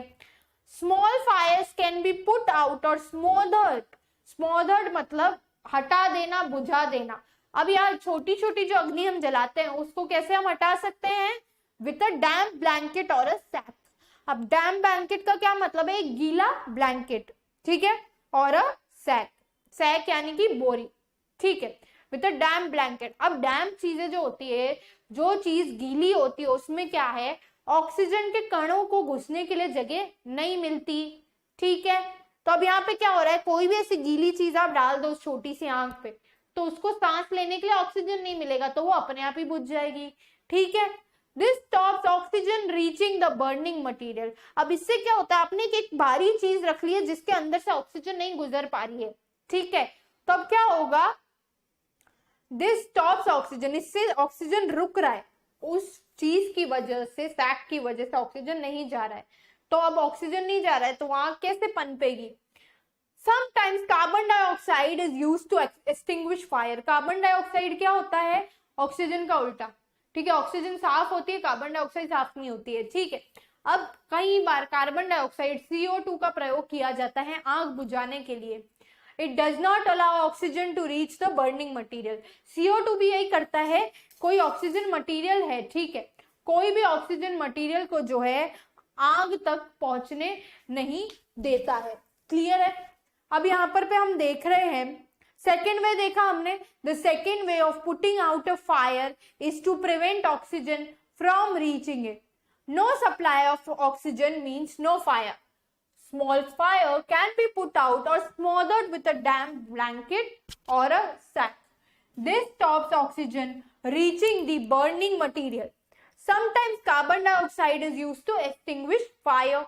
Small fires can be put out और स्मोदर्ड. स्मोदर्ड मतलब हटा देना, बुझा देना. अब यार छोटी छोटी जो अग्नि हम जलाते हैं उसको कैसे हम हटा सकते हैं, विद अ डैम्प ब्लैंकेट और अ सैक. अब डैम्प ब्लैंकेट का क्या मतलब है, गीला ब्लैंकेट, ठीक है, और अ सैक. सैक यानी कि बोरी, ठीक है, विद अ डैम्प ब्लैंकेट. अब डैम्प चीजें जो होती है, जो चीज गीली होती है उसमें क्या है, ऑक्सीजन के कणों को घुसने के लिए जगह नहीं मिलती, ठीक है. तो अब यहाँ पे क्या हो रहा है, कोई भी ऐसी गीली चीज आप डाल दो उस छोटी सी आग पे तो उसको सांस लेने के लिए ऑक्सीजन नहीं मिलेगा तो वो अपने आप ही बुझ जाएगी, ठीक है. This stops oxygen reaching the burning material. अब इससे क्या होता है, आपने एक भारी चीज रख ली है जिसके अंदर से ऑक्सीजन नहीं गुजर पा रही है, ठीक है. तो अब क्या होगा, दिस स्टॉप्स ऑक्सीजन, इससे ऑक्सीजन रुक रहा है, उस चीज की वजह से, सैक की वजह से ऑक्सीजन नहीं जा रहा है. तो अब ऑक्सीजन नहीं जा रहा है तो आग कैसे पनपेगी. Sometimes carbon dioxide is used to extinguish fire. Carbon dioxide क्या होता है, ऑक्सीजन का उल्टा, ठीक है. ऑक्सीजन साफ होती है, कार्बन डाइऑक्साइड साफ नहीं होती है, ठीक है. अब कई बार कार्बन डाइऑक्साइड CO2 का प्रयोग किया जाता है आग बुझाने के लिए. It does not allow oxygen to reach the burning material. CO2 भी यही करता है, कोई ऑक्सीजन मटेरियल है, ठीक है, कोई भी ऑक्सीजन मटेरियल को जो है आग तक पहुंचने नहीं देता है. क्लियर है. अब यहाँ पर हम देख रहे हैं सेकेंड वे देखा हमने. The second way of putting out a fire is to prevent oxygen from reaching it. No supply of oxygen means no fire. Small fire can be put out or smothered with a damp blanket or a sack. This stops oxygen reaching the burning material. Sometimes carbon dioxide is used to extinguish fire.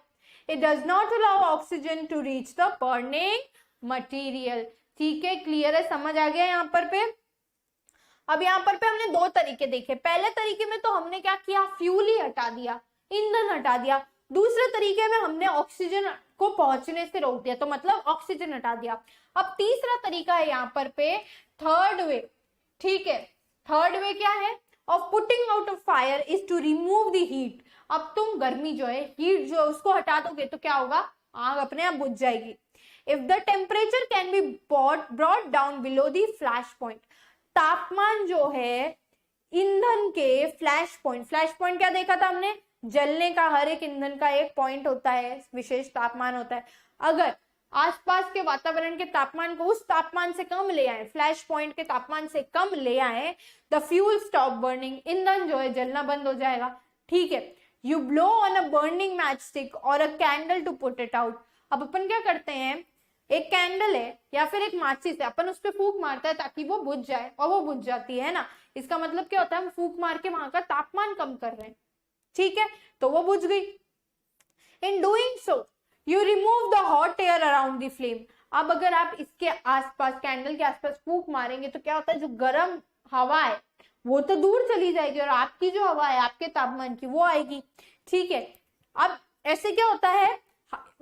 It does not allow oxygen to reach the burning material. ठीक है, clear है, समझ आ गया यहाँ पर पे. अब यहाँ पर पे हमने दो तरीके देखे. पहले तरीके में तो हमने क्या किया, फ्यूल ही हटा दिया, ईंधन हटा दिया. दूसरे तरीके में हमने ऑक्सीजन को पहुंचने से रोक दिया, तो मतलब ऑक्सीजन हटा दिया. अब तीसरा तरीका है यहाँ पर पे थर्ड वे, ठीक है. थर्ड वे क्या है, of putting out of fire is to remove the heat. अब तुम गर्मी जो है, हीट जो है उसको हटा दोगे तो क्या होगा, आग अपने आप बुझ जाएगी. If the temperature can be brought down below the flash point. तापमान जो है ईंधन के फ्लैश पॉइंट क्या देखा था हमने, जलने का हर एक ईंधन का एक पॉइंट होता है, विशेष तापमान होता है. अगर आसपास के वातावरण के तापमान को उस तापमान से कम ले आए, फ्लैश पॉइंट के तापमान से कम ले आए, द फ्यूल स्टॉप बर्निंग. ईंधन जो है जलना बंद हो जाएगा, ठीक है. You blow on a burning match stick और a candle to put it out. अब अपन क्या करते हैं, एक कैंडल है या फिर एक माचिस है, अपन उस पर फूंक मारता है ताकि वो बुझ जाए, और वो बुझ जाती है ना. इसका मतलब क्या होता है, हम फूंक मार के वहां का तापमान कम कर रहे हैं, ठीक है, तो वो बुझ गई. In doing so you remove the hot air around the flame. अब अगर आप इसके आसपास, कैंडल के आसपास फूंक मारेंगे तो क्या होता है, जो गर्म हवा है वो तो दूर चली जाएगी और आपकी जो हवा है आपके तापमान की वो आएगी, ठीक है. अब ऐसे क्या होता है,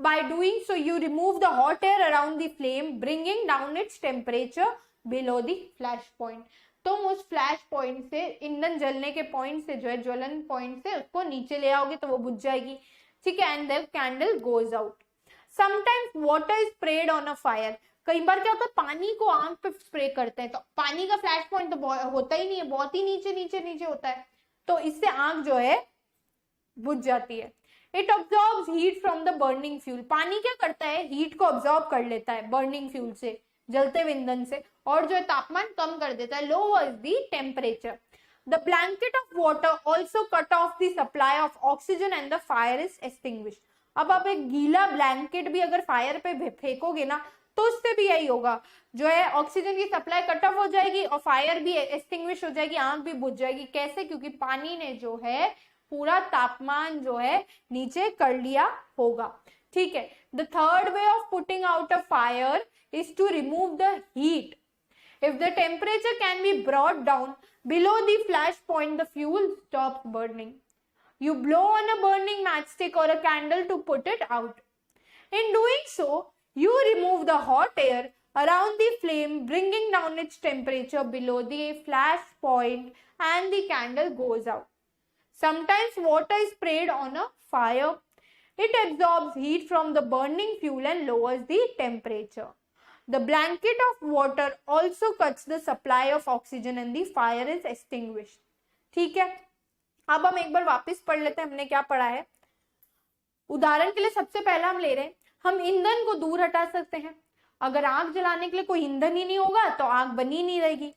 by doing so you remove the hot air around the flame bringing down its temperature below the flash point. तुम उस फ्लैश पॉइंट से, ईंधन जलने के पॉइंट से जो है, ज्वलन पॉइंट से उसको नीचे ले आओगे तो वो बुझ जाएगी, ठीक है. And the candle goes out. Sometimes water is spread on a fire. कई बार क्या होता है, पानी को आग पे स्प्रे करते हैं तो पानी का फ्लैश पॉइंट तो होता ही नहीं है, बहुत ही नीचे नीचे नीचे होता है, तो इससे आग जो है बुझ जाती है. It absorbs heat from the burning fuel. पानी क्या करता है, हीट को ऑब्जॉर्ब कर लेता है बर्निंग फ्यूल से, जलते हुए ईंधन से, और जो है तापमान कम कर देता है, lowers the temperature. The blanket of water also cut off the supply of oxygen and the fire is extinguished. अब आप एक गीला ब्लैंकेट भी अगर फायर पे फेंकोगे ना तो उससे भी यही होगा, जो है ऑक्सीजन की सप्लाई कट ऑफ हो जाएगी और फायर भी एक्सटिंग्विश हो जाएगी, आग भी बुझ जाएगी। कैसे? क्योंकि पानी ने जो है पूरा तापमान जो है नीचे कर लिया होगा। ठीक है। The third way of putting out a fire is to remove the heat. If the temperature can be brought down below the flash point, the fuel stops burning. You blow on a burning matchstick or a candle to put it out. In doing so, you remove the hot air around the flame, bringing down its temperature below the flash point, and the candle goes out. Sometimes water is sprayed on a fire. It absorbs heat from the burning fuel and lowers the temperature. The blanket of water also cuts the supply of oxygen and the fire is extinguished. ठीक है। अब हम एक बार वापस पढ़ लेते हैं हमने क्या पढ़ा है। उदाहरण के लिए सबसे पहला हम ले रहे हैं, हम ईंधन को दूर हटा सकते हैं। अगर आग जलाने के लिए कोई ईंधन ही नहीं होगा तो आग बनी नहीं रहेगी।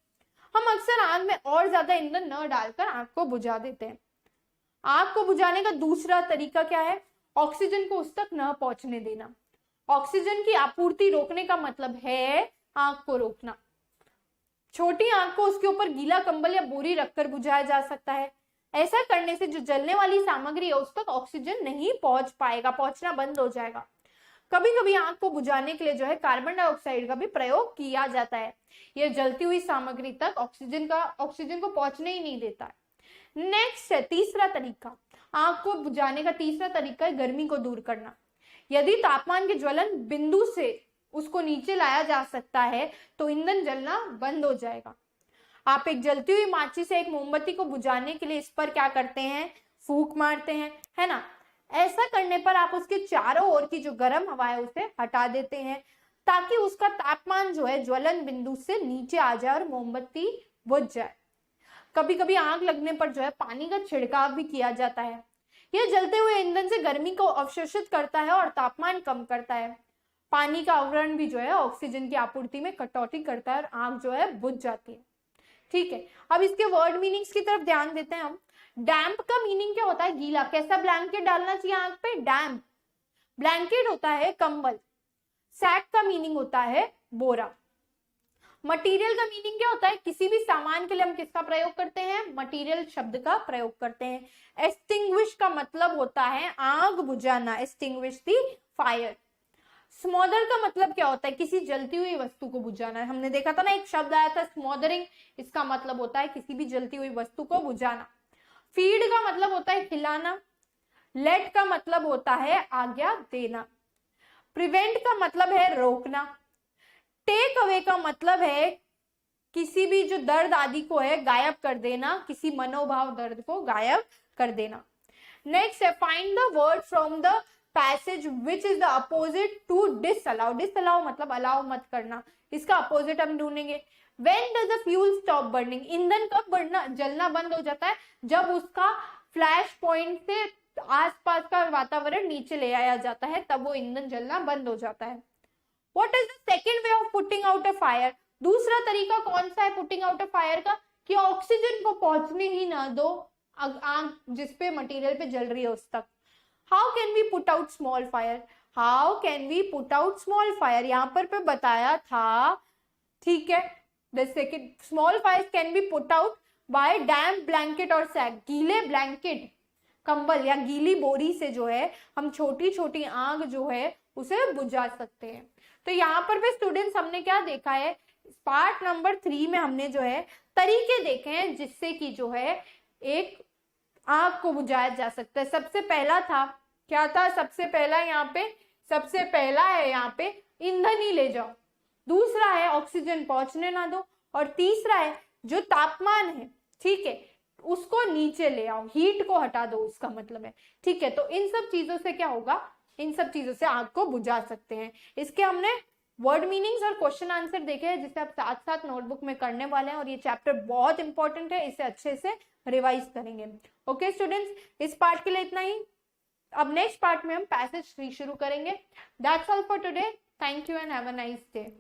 हम अक्सर आग में और ज्यादा ईंधन न डालकर आग को बुझा देते हैं। आग को बुझाने का दूसरा तरीका क्या है? ऑक्सीजन को उस तक न पहुंचने देना। ऑक्सीजन की आपूर्ति रोकने का मतलब है आग को रोकना। छोटी आग को उसके ऊपर गीला कंबल या बोरी रखकर बुझाया जा सकता है। ऐसा करने से जो जलने वाली सामग्री है उस तक ऑक्सीजन नहीं पहुंच पाएगा, पहुंचना बंद हो जाएगा। कभी कभी आग को बुझाने के लिए जो है कार्बन डाइऑक्साइड का भी प्रयोग किया जाता है। यह जलती हुई सामग्री तक ऑक्सीजन को पहुंचने ही नहीं देता है। नेक्स्ट है तीसरा तरीका। आग को बुझाने का तीसरा तरीका है गर्मी को दूर करना। यदि तापमान के ज्वलन बिंदु से उसको नीचे लाया जा सकता है तो ईंधन जलना बंद हो जाएगा। आप एक जलती हुई माचिस से एक मोमबत्ती को बुझाने के लिए इस पर क्या करते हैं? फूंक मारते हैं, है ना। ऐसा करने पर आप उसके चारों ओर की जो गर्म हवा है उसे हटा देते हैं ताकि उसका तापमान जो है ज्वलन बिंदु से नीचे आ जाए और मोमबत्ती बुझ जाए। कभी कभी आग लगने पर जो है पानी का छिड़काव भी किया जाता है। यह जलते हुए ईंधन से गर्मी को अवशोषित करता है और तापमान कम करता है। पानी का आवरण भी जो है ऑक्सीजन की आपूर्ति में कटौती करता है और आग जो है बुझ जाती है। ठीक है। अब इसके वर्ड मीनिंग्स की तरफ ध्यान देते हैं हम। डैम्प का मीनिंग क्या होता है? गीला। कैसा ब्लैंकेट डालना चाहिए आग पे? डैम्प। ब्लैंकेट होता है कंबल। सैक का मीनिंग होता है बोरा। मटेरियल का मीनिंग क्या होता है? किसी भी सामान के लिए हम किसका प्रयोग करते हैं? मटेरियल शब्द का प्रयोग करते हैं। एक्सटिंग्विश का मतलब होता है आग बुझाना, एक्सटिंग्विश द फायर। स्मोदर का मतलब क्या होता है? किसी जलती हुई वस्तु को बुझाना। हमने देखा था ना एक शब्द आया था स्मोदरिंग, इसका मतलब होता है किसी भी जलती हुई वस्तु को बुझाना। फीड का मतलब होता है खिलाना। लेट का मतलब होता है आज्ञा देना। प्रिवेंट का मतलब है रोकना। टेक अवे का मतलब है किसी भी जो दर्द आदि को है गायब कर देना, किसी मनोभाव दर्द को गायब कर देना। नेक्स्ट है find the word from the passage which is the opposite to disallow. Disallow मतलब अलाउ मत करना, इसका अपोजिट हम ढूंढेंगे। When does the fuel stop burning? ईंधन कब जलना बंद हो जाता है? जब उसका फ्लैश पॉइंट से आसपास का वातावरण नीचे ले आया जाता है, तब वो ईंधन जलना बंद हो जाता है। What is the second way of putting out a fire? दूसरा तरीका कौन सा है पुटिंग आउट अ फायर का? कि ऑक्सीजन को पहुंचने ही ना दो आग जिसपे मटेरियल पे जल रही है उस तक। How can we put out small fire? How can we put out small fire? यहाँ पर बताया था। ठीक है। The second small fire can be put out by damp blanket और सैक। गीले ब्लैंकेट, कंबल या गीली बोरी से जो है हम छोटी छोटी आग जो है उसे बुझा सकते हैं। तो यहाँ पर भी स्टूडेंट्स हमने क्या देखा है? पार्ट नंबर 3 में हमने जो है तरीके देखे हैं जिससे कि जो है एक आग को बुझाया जा सकता है। सबसे पहला था क्या था? सबसे पहला है यहाँ पे ईंधन ही ले जाओ। दूसरा है ऑक्सीजन पहुंचने ना दो। और तीसरा है जो तापमान है, ठीक है, उसको नीचे ले आओ, हीट को हटा दो, उसका मतलब है। ठीक है। तो इन सब चीजों से क्या होगा? इन सब चीजों से आग को बुझा सकते हैं। इसके हमने वर्ड मीनिंग्स और क्वेश्चन आंसर देखे हैं जिसे आप साथ साथ नोटबुक में करने वाले हैं और ये चैप्टर बहुत इंपॉर्टेंट है, इसे अच्छे से रिवाइज करेंगे। ओके स्टूडेंट्स, इस पार्ट के लिए इतना ही। अब नेक्स्ट पार्ट में हम पैसेज 3 शुरू करेंगे। That's all for today. Thank you and have a nice day.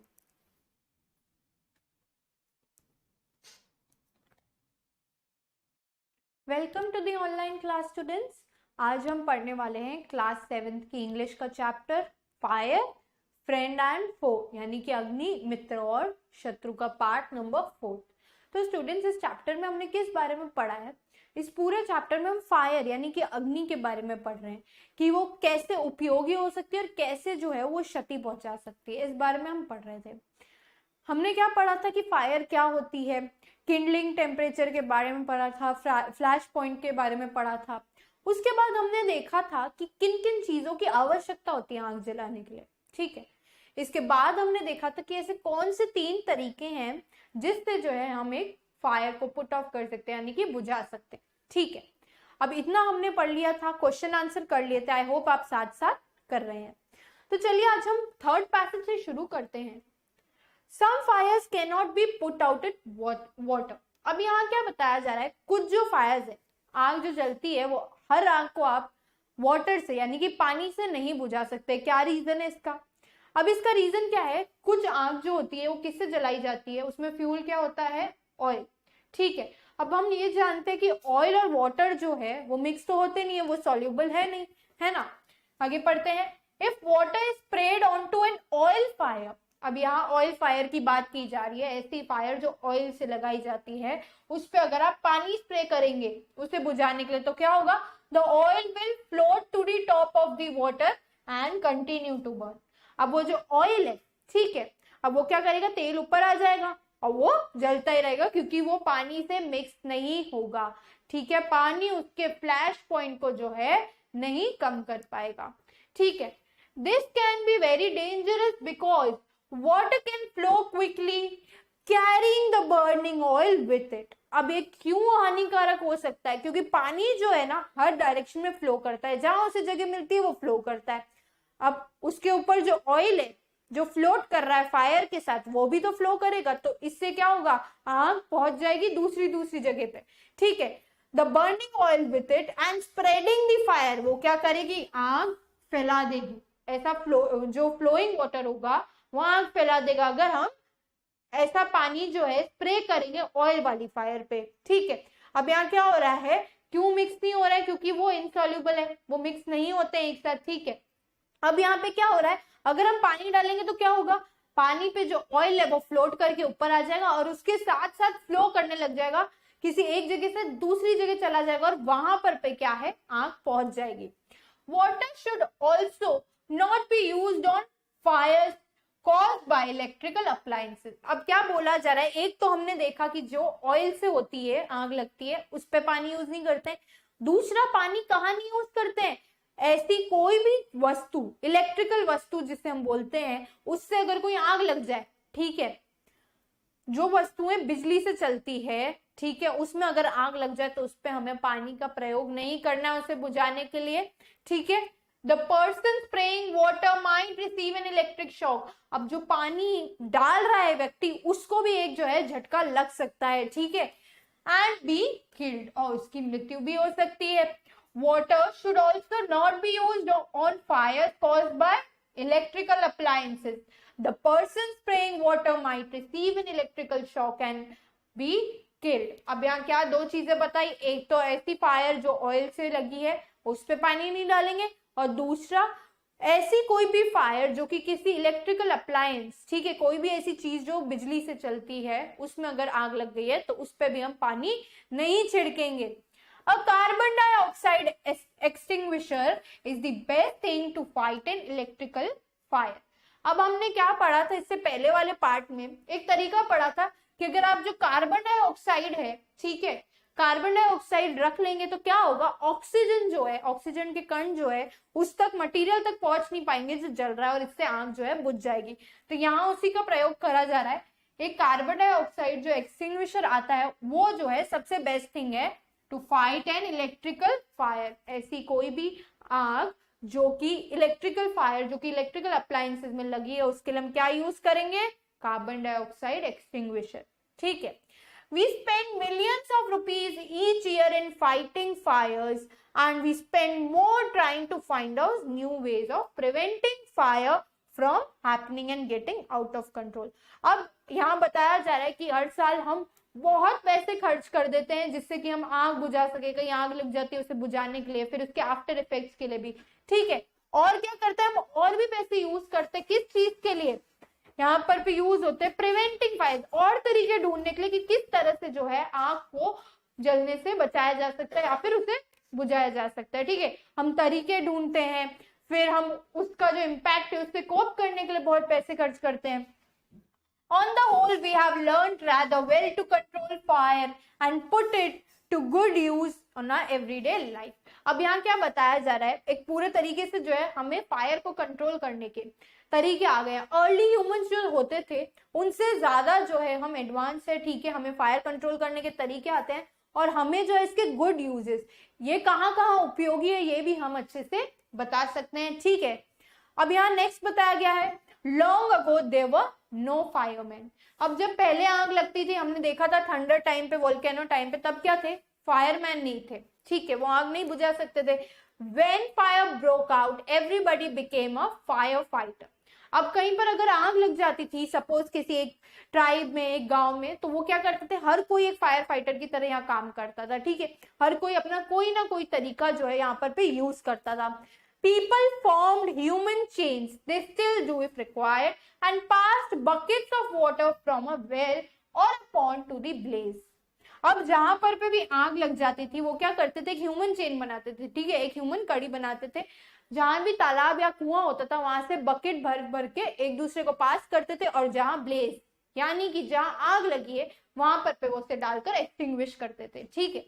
Welcome to the online class students. आज हम पढ़ने वाले हैं क्लास 7th की इंग्लिश का चैप्टर फायर, फ्रेंड एंड फो, यानी कि अग्नि, मित्र और शत्रु का पार्ट नंबर 4। तो स्टूडेंट्स, इस चैप्टर में हमने किस बारे में पढ़ा है? इस पूरे चैप्टर में हम फायर यानी कि अग्नि के बारे में पढ़ रहे हैं कि वो कैसे उपयोगी हो सकती है और कैसे जो है वो क्षति पहुंचा सकती है। इस बारे में हम पढ़ रहे थे। हमने क्या पढ़ा था कि फायर क्या होती है, किंडलिंग टेम्परेचर के बारे में पढ़ा था, फ्लैश पॉइंट के बारे में पढ़ा था। उसके बाद हमने देखा था कि किन किन चीजों की आवश्यकता होती है आग जलाने के लिए। ठीक है, इसके बाद हमने देखा था कि ऐसे कौन से 3 तरीके हैं जिससे जो है हम एक फायर को पुट ऑफ कर सकते हैं, यानी कि बुझा सकते हैं। ठीक है, अब इतना हमने पढ़ लिया था, क्वेश्चन आंसर कर लिए थे। आई होप आप साथ साथ कर रहे हैं। तो चलिए आज हम थर्ड पैसेज से शुरू करते हैं। Some fires cannot be put out at water। अब यहाँ क्या बताया जा रहा है, कुछ जो फायर्स है, आग जो जलती है, वो हर आग को आप वाटर से यानी कि पानी से नहीं बुझा सकते। क्या रीजन है इसका? अब इसका रीजन क्या है, कुछ आग जो होती है वो किससे जलाई जाती है, उसमें फ्यूल क्या होता है, ऑयल। ठीक है, अब हम ये जानते हैं कि ऑयल और वाटर जो है वो मिक्स तो होते नहीं है, वो सॉल्युबल है नहीं, है ना। आगे पढ़ते हैं। If water is spread onto an oil fire, अब यहाँ ऑयल फायर की बात की जा रही है, ऐसी फायर जो ऑयल से लगाई जाती है, उस पे अगर आप पानी स्प्रे करेंगे उसे बुझाने के लिए, तो क्या होगा, the oil will float to the top of the water and continue to burn. अब वो जो ऑयल है, ठीक है, अब वो क्या करेगा, तेल ऊपर आ जाएगा और वो जलता ही रहेगा क्योंकि वो पानी से मिक्स नहीं होगा। ठीक है, पानी उसके फ्लैश पॉइंट को जो है नहीं कम कर पाएगा। ठीक है, this can be very dangerous because water can flow quickly carrying the burning oil with it। अब ये क्यों हानिकारक हो सकता है, क्योंकि पानी जो है ना हर डायरेक्शन में फ्लो करता है, जहां उसे जगह मिलती है वो फ्लो करता है। अब उसके ऊपर जो ऑयल है जो फ्लोट कर रहा है फायर के साथ, वो भी तो फ्लो करेगा, तो इससे क्या होगा, आग पहुंच जाएगी दूसरी जगह पे। ठीक है, the burning oil with it and spreading the fire, वो क्या करेगी, आग फैला देगी। ऐसा जो फ्लोइंग वाटर होगा वो आग फैला देगा अगर हम ऐसा पानी जो है स्प्रे करेंगे ऑयल वाली फायर पे। ठीक है, अब यहाँ क्या हो रहा है, क्यों मिक्स नहीं हो रहा है, क्योंकि वो इनसॉल्युबल है, वो मिक्स नहीं होते हैं एक साथ। ठीक है, अब यहाँ पे क्या हो रहा है, अगर हम पानी डालेंगे तो क्या होगा, पानी पे जो ऑयल है वो फ्लोट करके ऊपर आ जाएगा और उसके साथ साथ फ्लो करने लग जाएगा, किसी एक जगह से दूसरी जगह चला जाएगा और वहां पर पे क्या है, आग पहुंच जाएगी। Water should also not be used on fire caused by electrical appliances। अब क्या बोला जा रहा है, एक तो हमने देखा कि जो ऑयल से होती है आग लगती है उस पे पानी यूज नहीं करते हैं। दूसरा, पानी कहाँ नहीं यूज करते हैं, ऐसी कोई भी वस्तु, इलेक्ट्रिकल वस्तु जिसे हम बोलते हैं, उससे अगर कोई आग लग जाए, ठीक है, जो वस्तुएं बिजली से चलती है, ठीक है, उसमें अगर आग लग जाए तो उस पे हमें पानी का प्रयोग नहीं करना है उसे बुझाने के लिए। ठीक है, The person spraying water might receive an electric shock। अब जो पानी डाल रहा है व्यक्ति, उसको भी एक जो है झटका लग सकता है। ठीक है, and be killed, और उसकी मृत्यु भी हो सकती है। Water should also not be used on fires caused by electrical appliances। The person spraying water might receive an electrical shock and be killed। अब यहाँ क्या दो चीजें बताई, एक तो ऐसी फायर जो ऑयल से लगी है उस पे पानी नहीं डालेंगे, और दूसरा ऐसी कोई भी फायर जो कि किसी इलेक्ट्रिकल अप्लायंस, ठीक है, कोई भी ऐसी चीज जो बिजली से चलती है उसमें अगर आग लग गई है तो उस पे भी हम पानी नहीं छिड़केंगे। A carbon dioxide extinguisher is the best thing to fight an electrical fire. अब हमने क्या पढ़ा था इससे पहले वाले पार्ट में, एक तरीका पढ़ा था कि अगर आप जो कार्बन डाइऑक्साइड है, ठीक है, कार्बन डाइऑक्साइड रख लेंगे तो क्या होगा, ऑक्सीजन जो है, ऑक्सीजन के कण जो है उस तक मटेरियल तक पहुंच नहीं पाएंगे जो जल रहा है और इससे आग जो है बुझ जाएगी। तो यहाँ उसी का प्रयोग करा जा रहा है। एक कार्बन डाइऑक्साइड जो एक्सटिंग्विशर आता है वो जो है सबसे बेस्ट थिंग है to fight an electrical fire. ऐसी कोई भी आग जो कि इलेक्ट्रिकल फायर, जो कि इलेक्ट्रिकल अप्लायंसेस में लगी है, उसके लिए हम क्या यूज करेंगे, कार्बन डाइऑक्साइड एक्सटिंग्विशर। ठीक है, we spend millions of rupees each year in fighting fires and we spend more trying to find out new ways of preventing fire from happening and getting out of control। अब यहाँ बताया जा रहा है कि हर साल हम बहुत पैसे खर्च कर देते हैं जिससे कि हम आग बुझा सके, कहीं आग लग जाती है उसे बुझाने के लिए, फिर उसके आफ्टर इफेक्ट्स के लिए भी, ठीक है। और क्या करते हैं हम, और भी पैसे यूज करते हैं, किस चीज के लिए, यहाँ पर भी यूज होते हैं प्रिवेंटिंग फायर, और तरीके ढूंढने के लिए कि किस तरह से जो है आग को जलने से बचाया जा सकता है या फिर उसे बुझाया जा सकता है, ठीक है। हम तरीके ढूंढते हैं, फिर हम उसका जो इम्पैक्ट है उससे कोप करने के लिए बहुत पैसे खर्च करते हैं। On the whole, we have learned rather well to control fire and put it to good use on our everyday life. अब यहाँ क्या बताया जा रहा है, एक पूरे तरीके से जो है हमें फायर को कंट्रोल करने के तरीके आ गए हैं। अर्ली ह्यूमंस जो होते थे उनसे ज्यादा जो है हम एडवांस है, ठीक है। हमें फायर कंट्रोल करने के तरीके आते हैं और हमें जो है इसके गुड यूजेस, ये कहाँ कहाँ उपयोगी है ये भी हम अच्छे से बता सकते हैं, ठीक है। अब यहाँ नेक्स्ट बताया गया है, long ago there were no fireman. अब जब पहले आग लगती थी, हमने देखा था थंडर टाइम पे, वोल्केनो टाइम पे, तब क्या थे, फायरमैन नहीं थे, ठीक है, वो आग नहीं बुझा सकते थे। When fire broke out everybody became a fire fighter. अब कहीं पर अगर आग लग जाती थी, सपोज किसी एक ट्राइब में, एक गांव में, तो वो क्या करते थे, हर कोई एक फायर फाइटर की तरह यहाँ काम करता था, ठीक है। हर कोई अपना कोई ना कोई तरीका जो है यहाँ पर पे यूज करता था। People formed human chains, they still do if required, and passed buckets of water from a well or a pond to the blaze. अब जहां पर पे भी आग लग जाती थी वो क्या करते थे, एक ह्यूमन चेन बनाते थे, ठीक है, एक ह्यूमन कड़ी बनाते थे। जहां भी तालाब या कुआं होता था वहां से बकेट भर भर के एक दूसरे को पास करते थे, और जहां ब्लेज यानी कि जहां आग लगी है वहां पर पे वो उसे डालकर एक्सटिंग्विश करते थे, ठीक है।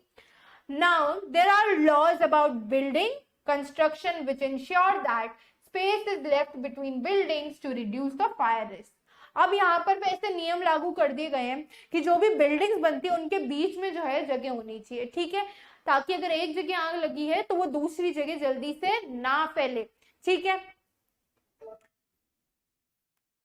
Now there are laws about building construction which ensure that space is left between buildings to reduce the fire risk. अब यहाँ पर ऐसे नियम लागू कर दिए गए हैं कि जो भी बिल्डिंग्स बनती है उनके बीच में जो है जगह होनी चाहिए, ठीक है, ताकि अगर एक जगह आग लगी है तो वो दूसरी जगह जल्दी से ना फैले, ठीक है।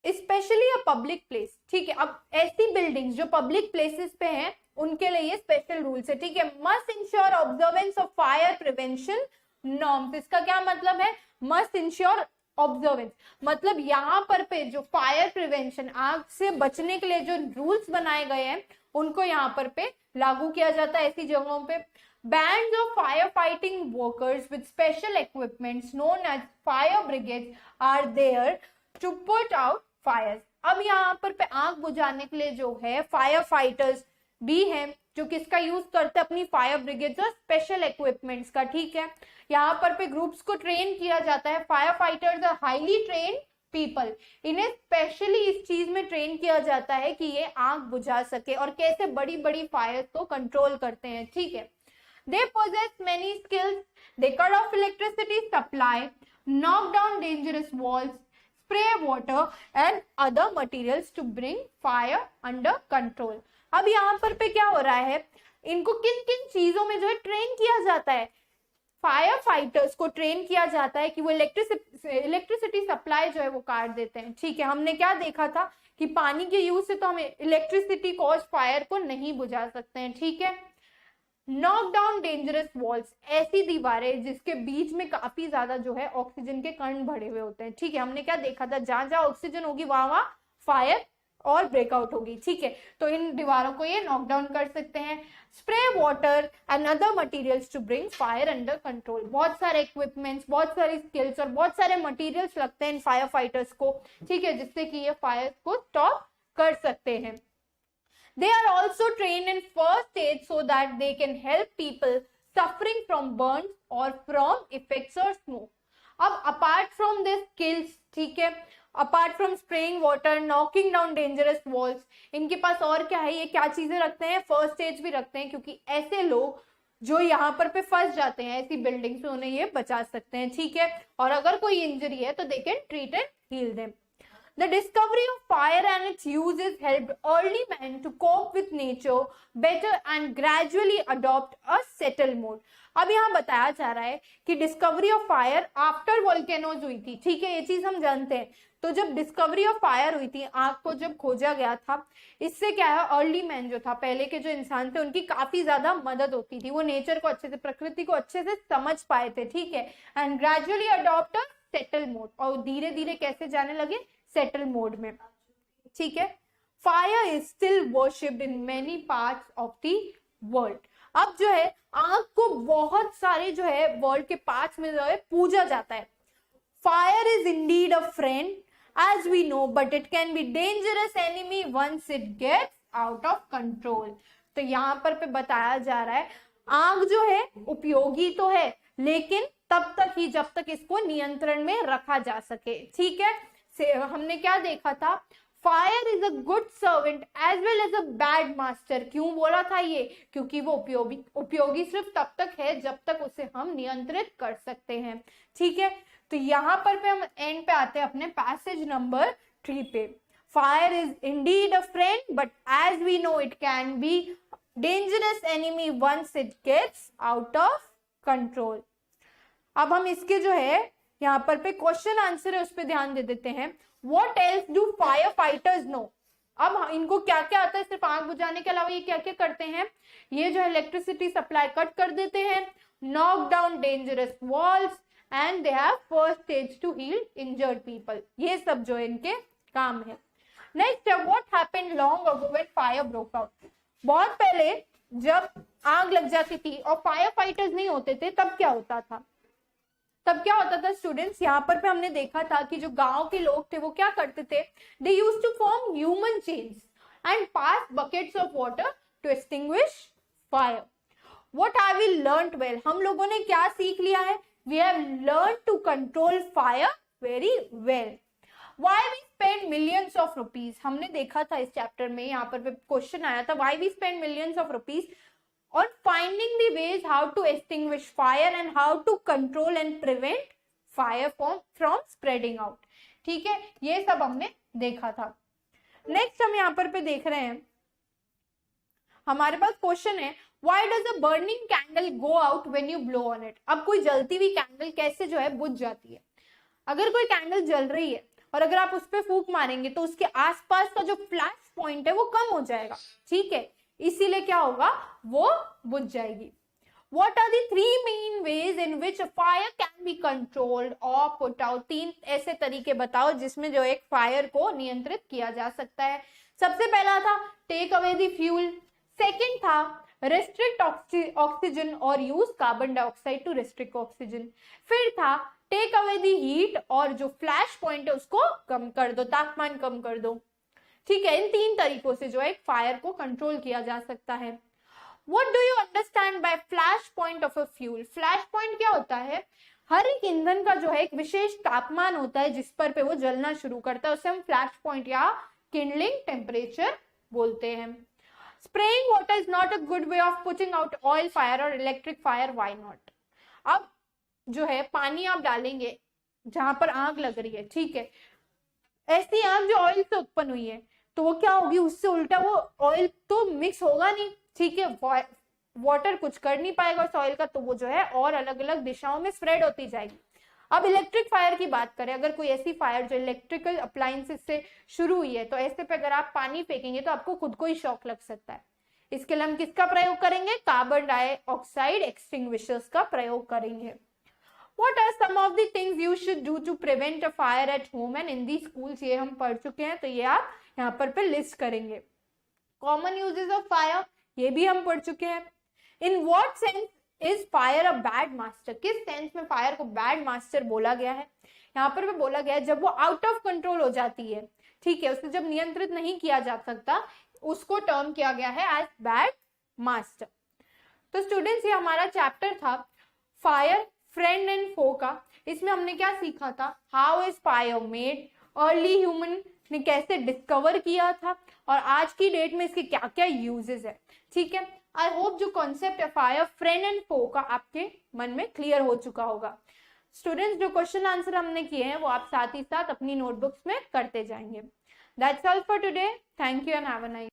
स्पेशली अ पब्लिक प्लेस, ठीक है। अब ऐसी बिल्डिंग्स जो पब्लिक प्लेसेस पे हैं उनके लिए ये स्पेशल रूल्स है, ठीक है। Must ensure observance of fire prevention norms. इसका क्या मतलब है, मस्ट इंश्योर ऑब्जर्वेंस, मतलब यहाँ पर पे जो फायर प्रिवेंशन, आग से बचने के लिए जो रूल्स बनाए गए हैं उनको यहाँ पर पे लागू किया जाता है ऐसी जगहों पे। Bands of fire fighting workers with special equipments known as fire brigade are there to put out fires. अब यहाँ पर पे आग बुझाने के लिए जो है फायर फाइटर्स भी हैं जो किसका यूज करते हैं, अपनी फायर ब्रिगेड और स्पेशल इक्विपमेंट्स का, ठीक है। यहाँ पर पे ग्रुप्स को ट्रेन किया जाता है। Fire fighters are highly train people, इन्हें स्पेशली इस चीज में ट्रेन किया जाता है कि ये आग बुझा सके और कैसे बड़ी बड़ी फायर को कंट्रोल करते हैं, ठीक है। They possess many skills, they cut off electricity supply, knock down dangerous walls, spray water and other materials to bring fire under control. अब यहाँ पर पे क्या हो रहा है, इनको किन किन चीजों में जो है ट्रेन किया जाता है, फायर फाइटर्स को ट्रेन किया जाता है कि वो इलेक्ट्रिसिटी सप्लाई जो है वो काट देते हैं, ठीक है। हमने क्या देखा था कि पानी के यूज से तो हम इलेक्ट्रिसिटी कॉज फायर को नहीं बुझा सकते हैं, ठीक है। नॉक डाउन डेंजरस वॉल्स, ऐसी दीवारें जिसके बीच में काफी ज्यादा जो है ऑक्सीजन के कण भरे हुए होते हैं, ठीक है। हमने क्या देखा था, जहां जहां ऑक्सीजन होगी वहां फायर और ब्रेकआउट होगी, ठीक है। तो इन दीवारों को ये नॉक डाउन कर सकते हैं। Spray water and other materials to bring fire under control, बहुत सारे इक्विपमेंट्स, बहुत सारी स्किल्स और बहुत सारे मटेरियल्स लगते हैं इन फायर फाइटर्स को, ठीक है, जिससे कि ये फायर को स्टॉप कर सकते हैं। They are also trained in first aid so that they can help people suffering from burns or from effects of smoke. अब apart from this skills, ठीक है, apart from spraying water, knocking down dangerous walls, इनके पास और क्या है, ये क्या चीजें रखते हैं, फर्स्ट एड भी रखते हैं, क्योंकि ऐसे लोग जो यहाँ पर पे फंस जाते हैं ऐसी बिल्डिंग से उन्हें ये बचा सकते हैं, ठीक है। और अगर कोई इंजरी है तो they can treat and heal them. The discovery of fire and its uses helped early men to cope with nature better and gradually adopt a settle mode. अब यहाँ बताया जा रहा है कि discovery of fire after volcanoes हुई थी, ठीक है, ये चीज हम जानते हैं। तो जब डिस्कवरी ऑफ फायर हुई थी, आग को जब खोजा गया था, इससे क्या है, अर्ली मैन जो था, पहले के जो इंसान थे, उनकी काफी ज्यादा मदद होती थी। वो नेचर को अच्छे से, प्रकृति को अच्छे से समझ पाए थे, ठीक है। And gradually adopt a settle mode, और धीरे धीरे कैसे जाने लगे, सेटल मोड में, ठीक है। Fire is still worshipped in many parts of the world. अब जो है आग को बहुत सारे जो है वर्ल्ड के पार्ट्स में जो है पूजा जाता है। Fire is indeed a friend as we know, but it can be dangerous enemy once it gets out of control. तो यहाँ पर बताया जा रहा है आग जो है उपयोगी तो है, लेकिन तब तक ही जब तक इसको नियंत्रण में रखा जा सके। ठीक है, हमने क्या देखा था, fire is a good servant as well as a bad master. क्यों बोला था ये, क्योंकि वो उपयोगी सिर्फ तब तक है जब तक उसे हम नियंत्रित कर सकते हैं। ठीक है, तो यहाँ पर हम एंड पे आते हैं अपने पैसेज नंबर 3 पे। Fire is indeed a friend but as we know it can be dangerous enemy once it gets out of control. अब हम इसके जो है यहाँ पर पे क्वेश्चन आंसर है उस पर ध्यान दे देते हैं। What else do firefighters know? अब इनको क्या क्या आता है, सिर्फ आग बुझाने के अलावा ये क्या क्या करते हैं, ये जो है इलेक्ट्रिसिटी सप्लाई कट कर देते हैं, knock down dangerous walls and they have first aid to heal injured people. ये सब जो है इनके काम है। Next, what happened long ago when fire broke out. बहुत पहले जब आग लग जाती थी और फायर फाइटर्स नहीं होते थे तब क्या होता था, तब क्या होता था स्टूडेंट्स, यहाँ पर पे हमने देखा था कि जो गांव के लोग थे वो क्या करते थे, they used to form human chains and pass buckets of water to extinguish fire. What have we learned well, हम लोगों ने क्या सीख लिया है, we have learned to control fire very well. Why we spend millions of rupees, हमने देखा था इस चैप्टर में, यहाँ पर क्वेश्चन आया था, why we spend millions of rupees on finding the ways how to extinguish fire and how to control and prevent fire from spreading out। ठीक है, ये सब हमने देखा था। नेक्स्ट हम यहाँ पर पे देख रहे हैं, हमारे पास क्वेश्चन है, why does a burning candle go out when you blow on it। अब कोई जलती हुई कैंडल कैसे जो है बुझ जाती है। अगर कोई कैंडल जल रही है और अगर आप उस पर फूंक मारेंगे तो उसके आसपास का जो फ्लैश पॉइंट है वो कम हो जाएगा। ठीक है, इसीलिए क्या होगा, वो बुझ जाएगी। What are the 3 main ways in which a fire can be controlled or put out? 3 ऐसे तरीके बताओ जिसमें जो एक फायर को नियंत्रित किया जा सकता है। सबसे पहला था take away the fuel, second था रेस्ट्रिक्ट ऑक्सीजन और use carbon dioxide to restrict oxygen, फिर था टेक अवे द हीट और जो फ्लैश पॉइंट है उसको कम कर दो, तापमान कम कर दो। ठीक है, इन 3 तरीकों से जो है फायर को कंट्रोल किया जा सकता है। What do you understand by flash point of a fuel? Flash point क्या होता है, हर एक ईंधन का जो है एक विशेष तापमान होता है जिस पर पे वो जलना शुरू करता है, उसे हम फ्लैश पॉइंट या किंडलिंग टेम्परेचर बोलते हैं। Spraying water is not a good way of putting out oil fire or electric fire. Why not? अब जो है पानी आप डालेंगे जहां पर आग लग रही है, ठीक है, ऐसी आग जो ऑयल से उत्पन्न हुई है तो वो क्या होगी, उससे उल्टा वो ऑयल तो मिक्स होगा नहीं। ठीक है, वाटर कुछ कर नहीं पाएगा उस ऑयल का, तो वो जो है और अलग अलग दिशाओं में स्प्रेड होती जाएगी। अब इलेक्ट्रिक फायर की बात करें, अगर कोई ऐसी फायर जो इलेक्ट्रिकल अप्लायंसेस से शुरू हुई है तो ऐसे पे अगर आप पानी फेंकेंगे तो आपको खुद को ही शॉक लग सकता है। इसके लिए हम किसका प्रयोग करेंगे, कार्बन डाइऑक्साइड एक्सटिंग्विशर्स का प्रयोग करेंगे। What are some of the things you should do to prevent a fire at home and in the schools? ये हम पढ़ चुके हैं, तो ये आप यहाँ पर लिस्ट करेंगे। Common uses of fire, ये भी हम पढ़ चुके हैं। In what sense is fire a bad master? किस सेंस में फायर को बैड मास्टर बोला गया है, यहाँ पर बोला गया है जब वो आउट ऑफ कंट्रोल हो जाती है। ठीक है, उसे जब नियंत्रित नहीं किया जा सकता उसको टर्म किया गया है एज बैड मास्टर। तो स्टूडेंट्स, ये हमारा चैप्टर था फायर फ्रेंड एंड फो का। इसमें हमने क्या सीखा था, how is fire made, early human ने कैसे डिस्कवर किया था और आज की डेट में इसके क्या क्या यूजेस है। ठीक है, आई होप जो कॉन्सेप्ट है फायर फ्रेंड एंड फो का आपके मन में क्लियर हो चुका होगा। स्टूडेंट्स, जो क्वेश्चन आंसर हमने किए हैं वो आप साथ ही साथ अपनी नोटबुक्स में करते जाएंगे। That's all for today, thank you and have a nice